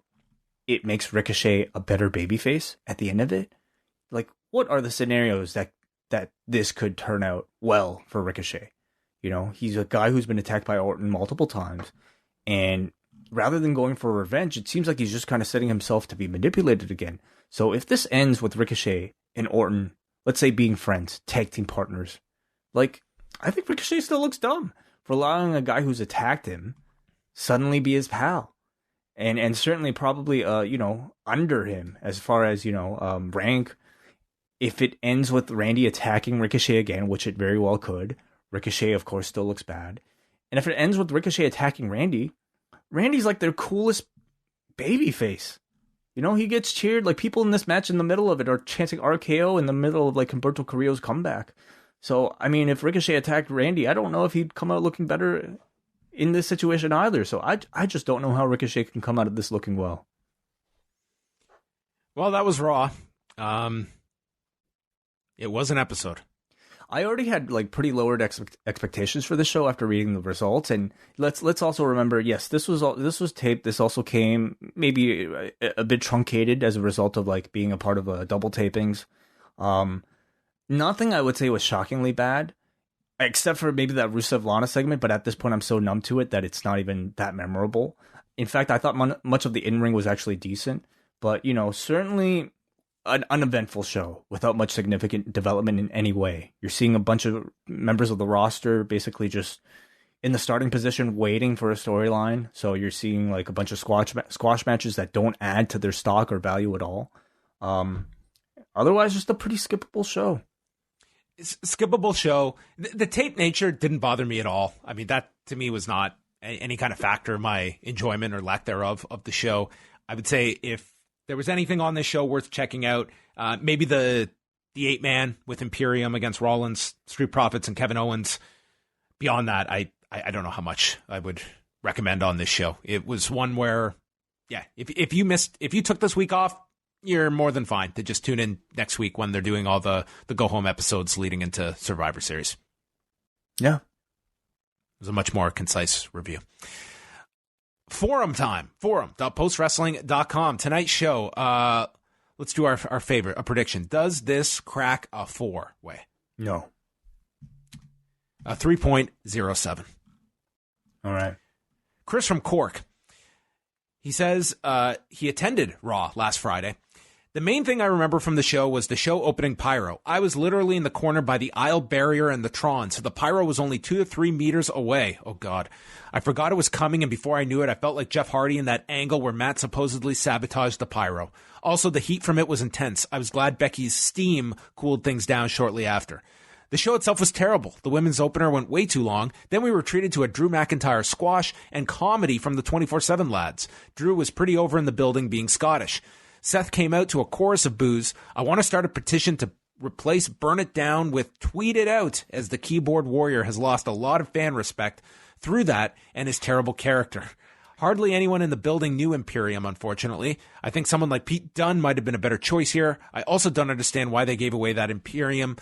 it makes Ricochet a better babyface at the end of it. Like, what are the scenarios that this could turn out well for Ricochet? He's a guy who's been attacked by Orton multiple times, and rather than going for revenge, it seems like he's just kind of setting himself to be manipulated again. So if this ends with Ricochet and Orton, let's say being friends, tag team partners, like, I think Ricochet still looks dumb for allowing a guy who's attacked him suddenly be his pal. And certainly probably, under him as far as, rank. If it ends with Randy attacking Ricochet again, which it very well could, Ricochet, of course, still looks bad. And if it ends with Ricochet attacking Randy, Randy's like their coolest babyface. He gets cheered. Like, people in this match in the middle of it are chanting RKO in the middle of, like, Humberto Carrillo's comeback. So, I mean, if Ricochet attacked Randy, I don't know if he'd come out looking better in this situation either. So I just don't know how Ricochet can come out of this looking well. Well, that was Raw. It was an episode. I already had like pretty lowered expectations for the show after reading the results, and let's also remember, yes, this was taped. This also came maybe a bit truncated as a result of like being a part of double tapings. Nothing I would say was shockingly bad, except for maybe that Rusev Lana segment. But at this point, I'm so numb to it that it's not even that memorable. In fact, I thought much of the in-ring was actually decent, but certainly an uneventful show without much significant development in any way. You're seeing a bunch of members of the roster basically just in the starting position waiting for a storyline. So you're seeing like a bunch of squash matches that don't add to their stock or value at all. Otherwise, just a pretty skippable show. Skippable show. The tape nature didn't bother me at all. I mean, that to me was not any kind of factor in my enjoyment or lack thereof of the show. I would say if there was anything on this show worth checking out, maybe the 8-man with Imperium against Rollins, Street Profits, and Kevin Owens. Beyond that, I don't know how much I would recommend on this show. It was one where, yeah, if you took this week off, you're more than fine to just tune in next week when they're doing all the go home episodes leading into Survivor Series. Yeah, it was a much more concise review. Forum time. Forum.postwrestling.com. Tonight's show. Let's do our favorite, a prediction. Does this crack a 4-way? No. A 3.07. All right. Chris from Cork. He says he attended Raw last Friday. The main thing I remember from the show was the show opening pyro. I was literally in the corner by the aisle barrier and the Tron, so the pyro was only 2 to 3 meters away. Oh, God. I forgot it was coming, and before I knew it, I felt like Jeff Hardy in that angle where Matt supposedly sabotaged the pyro. Also, the heat from it was intense. I was glad Becky's steam cooled things down shortly after. The show itself was terrible. The women's opener went way too long. Then we were treated to a Drew McIntyre squash and comedy from the 24/7 lads. Drew was pretty over in the building being Scottish. Seth came out to a chorus of boos. I want to start a petition to replace Burn It Down with Tweet It Out, as the keyboard warrior has lost a lot of fan respect through that and his terrible character. Hardly anyone in the building knew Imperium, unfortunately. I think someone like Pete Dunne might have been a better choice here. I also don't understand why they gave away that Imperium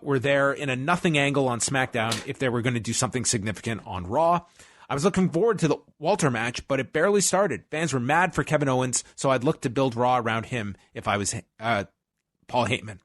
were there in a nothing angle on SmackDown if they were going to do something significant on Raw. I was looking forward to the Walter match, but it barely started. Fans were mad for Kevin Owens, so I'd look to build Raw around him if I was Paul Heyman.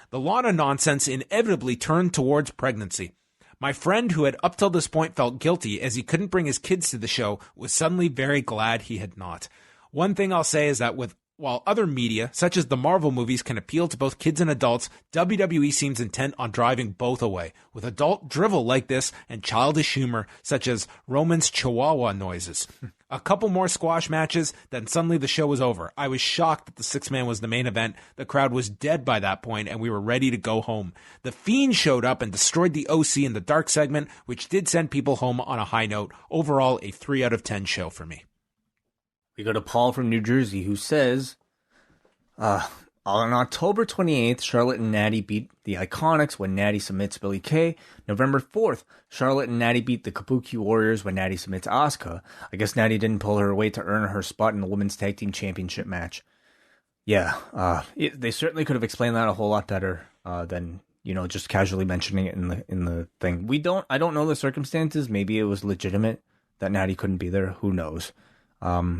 The Lana nonsense inevitably turned towards pregnancy. My friend, who had up till this point felt guilty as he couldn't bring his kids to the show, was suddenly very glad he had not. One thing I'll say is that while other media, such as the Marvel movies, can appeal to both kids and adults, WWE seems intent on driving both away, with adult drivel like this and childish humor, such as Roman's chihuahua noises. A couple more squash matches, then suddenly the show was over. I was shocked that the six-man was the main event. The crowd was dead by that point, and we were ready to go home. The Fiend showed up and destroyed the OC in the dark segment, which did send people home on a high note. Overall, a 3 out of 10 show for me. We go to Paul from New Jersey, who says, on October 28th, Charlotte and Natty beat the Iconics when Natty submits Billie Kay. November 4th, Charlotte and Natty beat the Kabuki Warriors when Natty submits Asuka. I guess Natty didn't pull her weight to earn her spot in the Women's Tag Team Championship match. Yeah, they certainly could have explained that a whole lot better than, just casually mentioning it in the thing. I don't know the circumstances. Maybe it was legitimate that Natty couldn't be there. Who knows?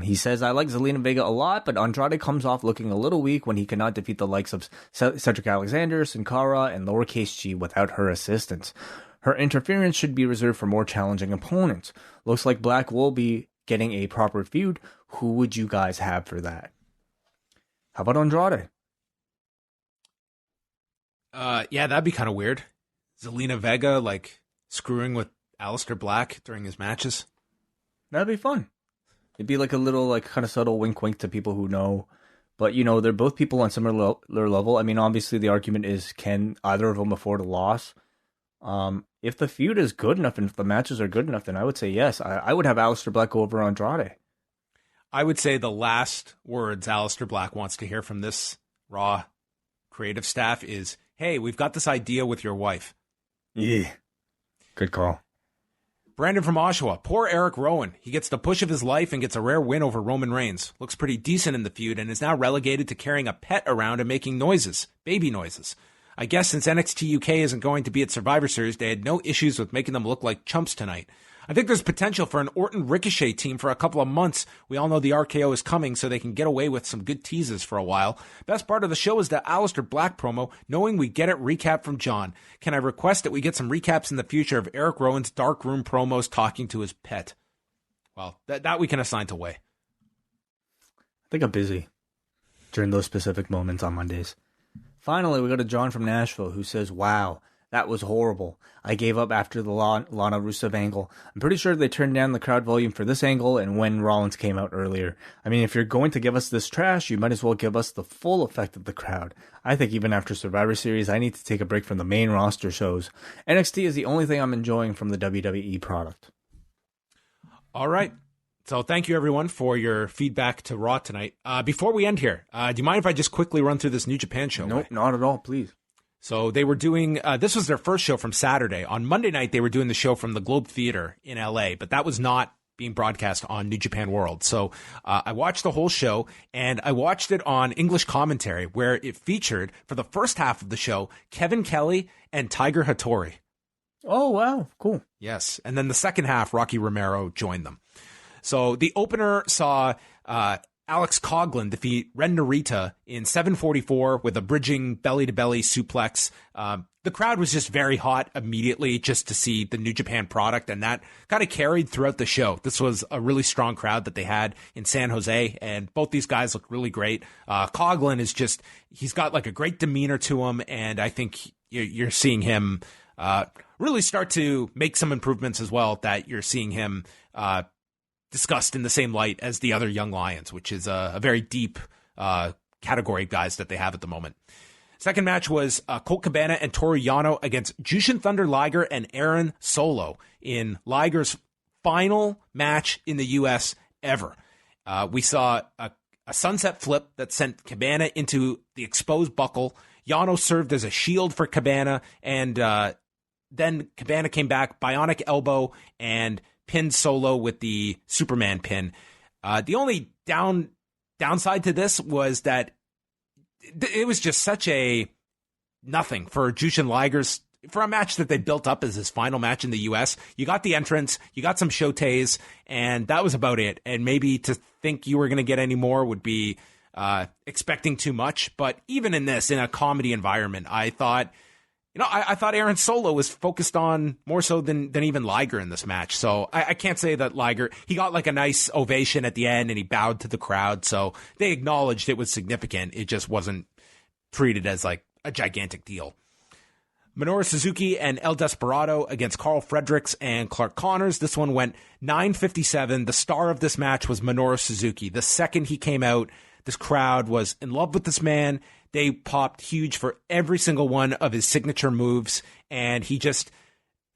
He says, I like Zelina Vega a lot, but Andrade comes off looking a little weak when he cannot defeat the likes of Cedric Alexander, Sin Cara, and lowercase g without her assistance. Her interference should be reserved for more challenging opponents. Looks like Black will be getting a proper feud. Who would you guys have for that? How about Andrade? Yeah, that'd be kind of weird. Zelina Vega, screwing with Aleister Black during his matches. That'd be fun. It'd be like a little, kind of subtle wink-wink to people who know. But, they're both people on similar level. I mean, obviously, the argument is, can either of them afford a loss? If the feud is good enough and if the matches are good enough, then I would say yes. I would have Aleister Black go over Andrade. I would say the last words Aleister Black wants to hear from this Raw creative staff is, hey, we've got this idea with your wife. Yeah. Good call. Brandon from Oshawa. Poor Erick Rowan. He gets the push of his life and gets a rare win over Roman Reigns. Looks pretty decent in the feud and is now relegated to carrying a pet around and making noises. Baby noises. I guess since NXT UK isn't going to be at Survivor Series, they had no issues with making them look like chumps tonight. I think there's potential for an Orton Ricochet team for a couple of months. We all know the RKO is coming, so they can get away with some good teases for a while. Best part of the show is the Aleister Black promo, knowing we get it recap from John. Can I request that we get some recaps in the future of Erick Rowan's dark room promos talking to his pet? Well, that we can assign to Way. I think I'm busy during those specific moments on Mondays. Finally, we go to John from Nashville, who says, wow, that was horrible. I gave up after the Lana Rusev angle. I'm pretty sure they turned down the crowd volume for this angle and when Rollins came out earlier. I mean, if you're going to give us this trash, you might as well give us the full effect of the crowd. I think even after Survivor Series, I need to take a break from the main roster shows. NXT is the only thing I'm enjoying from the WWE product. All right. So thank you, everyone, for your feedback to Raw tonight. Before we end here, do you mind if I just quickly run through this New Japan show? Nope, not at all, please. So they were doing, this was their first show from Saturday. On Monday night, they were doing the show from the Globe Theater in LA, but that was not being broadcast on New Japan World. So I watched the whole show, and I watched it on English commentary, where it featured, for the first half of the show, Kevin Kelly and Tiger Hattori. Oh, wow. Cool. Yes. And then the second half, Rocky Romero joined them. So the opener saw Alex Coughlin defeat Ren Narita in 7:44 with a bridging belly-to-belly suplex. The crowd was just very hot immediately just to see the New Japan product, and that kind of carried throughout the show. This was a really strong crowd that they had in San Jose, and both these guys look really great. Coughlin is just, he's got like a great demeanor to him, and I think you're seeing him really start to make some improvements as well, that you're seeing him discussed in the same light as the other Young Lions, which is a very deep category of guys that they have at the moment. Second match was Colt Cabana and Toru Yano against Jushin Thunder Liger and Aaron Solo in Liger's final match in the U.S. ever. We saw a sunset flip that sent Cabana into the exposed buckle. Yano served as a shield for Cabana, and then Cabana came back, bionic elbow, and pinned Solo with the Superman pin. The only downside to this was that it was just such a nothing for Jushin Liger's, for a match that they built up as his final match in the U.S. You got the entrance, you got some showtays, and that was about it. And maybe to think you were going to get any more would be expecting too much. But even in this, in a comedy environment, I thought, I thought Aaron Solo was focused on more so than even Liger in this match. So I can't say that Liger, he got like a nice ovation at the end and he bowed to the crowd. So they acknowledged it was significant. It just wasn't treated as like a gigantic deal. Minoru Suzuki and El Desperado against Carl Fredericks and Clark Connors. This one went 9:57. The star of this match was Minoru Suzuki. The second he came out, this crowd was in love with this man. They popped huge for every single one of his signature moves, and he just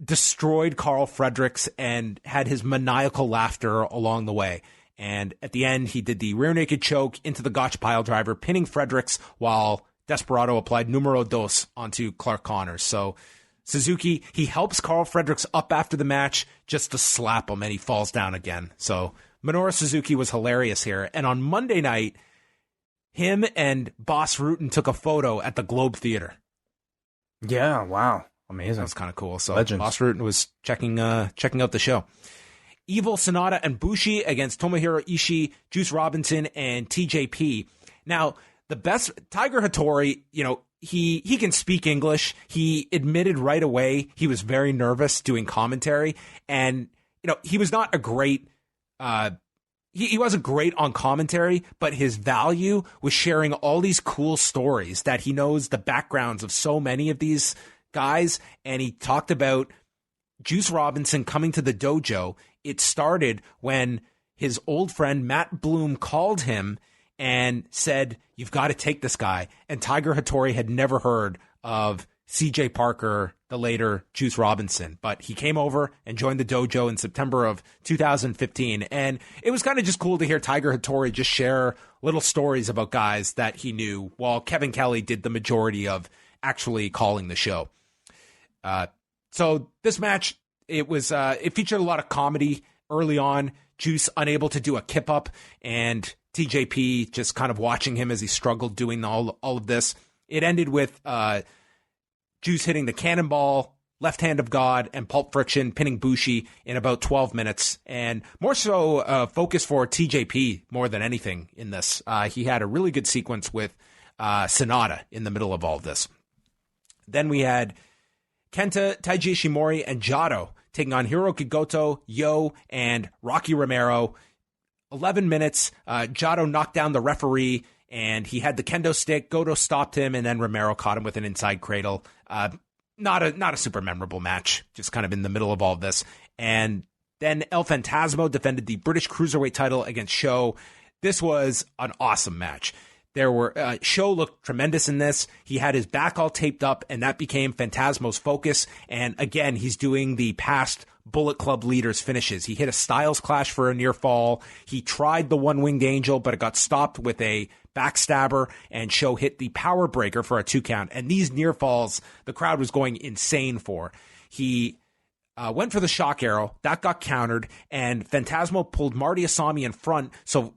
destroyed Carl Fredericks and had his maniacal laughter along the way. And at the end, he did the rear naked choke into the Gotch pile driver, pinning Fredericks while Desperado applied numero dos onto Clark Connors. So Suzuki, he helps Carl Fredericks up after the match just to slap him, and he falls down again. So Minoru Suzuki was hilarious here. And on Monday night, him and Boss Rutan took a photo at the Globe Theater. Yeah, wow. Amazing. That was kind of cool. So Legends. Boss Rutan was checking out the show. Evil, Sonata, and Bushi against Tomohiro Ishii, Juice Robinson, and TJP. Now, the best, Tiger Hattori, he can speak English. He admitted right away he was very nervous doing commentary. And, he was not a great, he wasn't great on commentary, but his value was sharing all these cool stories that he knows the backgrounds of so many of these guys. And he talked about Juice Robinson coming to the dojo. It started when his old friend Matt Bloom called him and said, "You've got to take this guy." And Tiger Hattori had never heard of CJ Parker, the later Juice Robinson, but he came over and joined the dojo in September of 2015. And it was kind of just cool to hear Tiger Hattori just share little stories about guys that he knew, while Kevin Kelly did the majority of actually calling the show. So this match, it featured a lot of comedy early on. Juice unable to do a kip up, and TJP just kind of watching him as he struggled doing all of this. It ended with Juice hitting the Cannonball, Left Hand of God, and Pulp Friction, pinning Bushi in about 12 minutes. And more so focus for TJP more than anything in this. He had a really good sequence with Sonata in the middle of all of this. Then we had Kenta, Taiji Ishimori, and Jado taking on Hiroki Goto, Yo, and Rocky Romero. 11 minutes, Jado knocked down the referee, and he had the kendo stick. Goto stopped him, and then Romero caught him with an inside cradle. Not a super memorable match, just kind of in the middle of all of this. And then El Phantasmo defended the British Cruiserweight title against Sho. This was an awesome match. Sho looked tremendous in this. He had his back all taped up, and that became Phantasmo's focus. And again, he's doing the past Bullet Club leaders finishes. He hit a Styles Clash for a near fall. He tried the One-Winged Angel, but it got stopped with a backstabber, and Sho hit the Power Breaker for a 2 count. And these near falls, the crowd was going insane for. He went for the Shock Arrow. That got countered, and Phantasmo pulled Marty Asami in front, so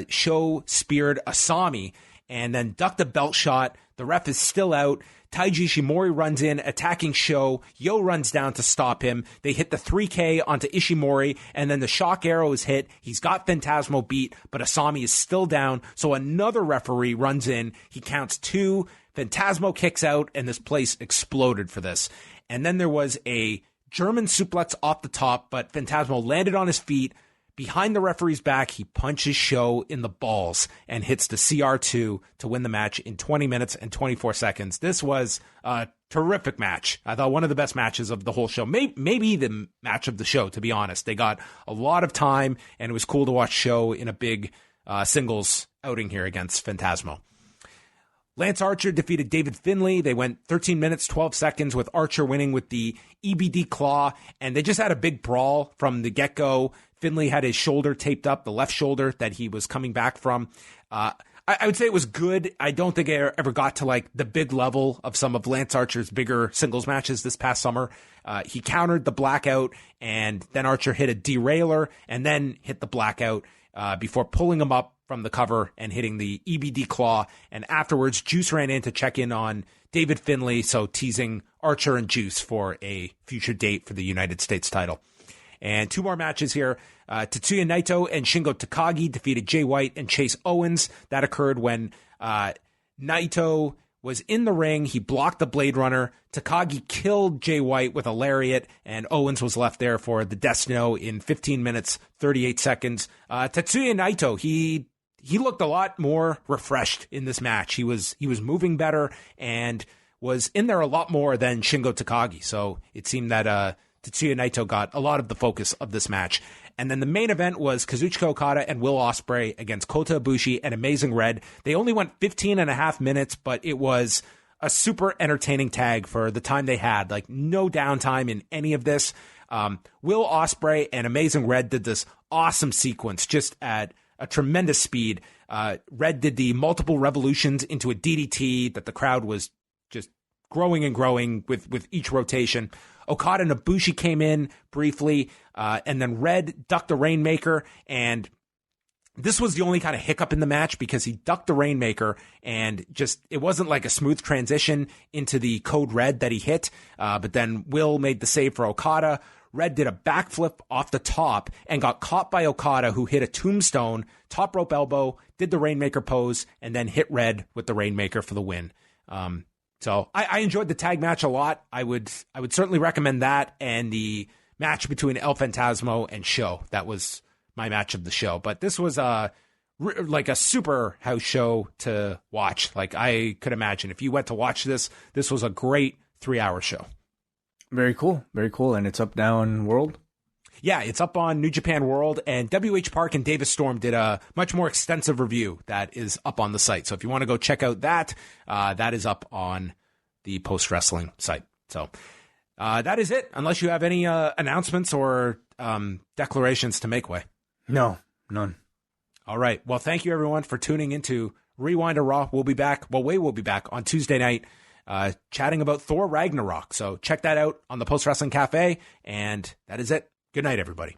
Sho speared Asami, and then ducked a belt shot. The ref is still out. Taiji Ishimori runs in, attacking Sho. Yo runs down to stop him. They hit the 3K onto Ishimori, and then the shock arrow is hit. He's got Phantasmo beat, but Asami is still down, so another referee runs in. He counts 2. Phantasmo kicks out, and this place exploded for this. And then there was a German suplex off the top, but Phantasmo landed on his feet. Behind the referee's back, he punches Sho in the balls and hits the CR2 to win the match in 20 minutes and 24 seconds. This was a terrific match. I thought one of the best matches of the whole show. Maybe the match of the show, to be honest. They got a lot of time, and it was cool to watch Sho in a big singles outing here against Phantasmo. Lance Archer defeated David Finlay. They went 13 minutes, 12 seconds with Archer winning with the EBD claw, and they just had a big brawl from the get-go. Finlay had his shoulder taped up, the left shoulder that he was coming back from. I would say it was good. I don't think it ever got to like the big level of some of Lance Archer's bigger singles matches this past summer. He countered the blackout, and then Archer hit a derailer and then hit the blackout before pulling him up from the cover and hitting the EBD claw. And afterwards, Juice ran in to check in on David Finlay, so teasing Archer and Juice for a future date for the United States title. And 2 more matches here. Tetsuya Naito and Shingo Takagi defeated Jay White and Chase Owens. That occurred when Naito was in the ring. He blocked the Blade Runner. Takagi killed Jay White with a lariat, and Owens was left there for the Destino in 15 minutes, 38 seconds. Tetsuya Naito, he looked a lot more refreshed in this match. He was moving better and was in there a lot more than Shingo Takagi. So it seemed that Tetsuya Naito got a lot of the focus of this match. And then the main event was Kazuchika Okada and Will Ospreay against Kota Ibushi and Amazing Red. They only went 15 and a half minutes, but it was a super entertaining tag for the time they had. Like, no downtime in any of this. Will Ospreay and Amazing Red did this awesome sequence just at a tremendous speed. Red did the multiple revolutions into a DDT that the crowd was just growing and growing with each rotation. Okada and Ibushi came in briefly, and then Red ducked the Rainmaker, and this was the only kind of hiccup in the match because he ducked the Rainmaker, and just it wasn't like a smooth transition into the Code Red that he hit, but then Will made the save for Okada. Red did a backflip off the top and got caught by Okada, who hit a tombstone, top rope elbow, did the Rainmaker pose, and then hit Red with the Rainmaker for the win. So I enjoyed the tag match a lot. I would certainly recommend that and the match between El Phantasmo and Sho. That was my match of the show. But this was like a super house show to watch. Like, I could imagine if you went to watch this was a great 3-hour show. Very cool. Very cool. And it's up now on World? Yeah, it's up on New Japan World, and WH Park and Davis Storm did a much more extensive review that is up on the site. So if you want to go check out that, that is up on the Post Wrestling site. So that is it, unless you have any announcements or declarations to make, Way. No, none. All right. Well, thank you, everyone, for tuning into Rewind to Raw. We'll be back. Well, Way will be back on Tuesday night chatting about Thor Ragnarok. So check that out on the Post Wrestling Cafe, and that is it. Good night, everybody.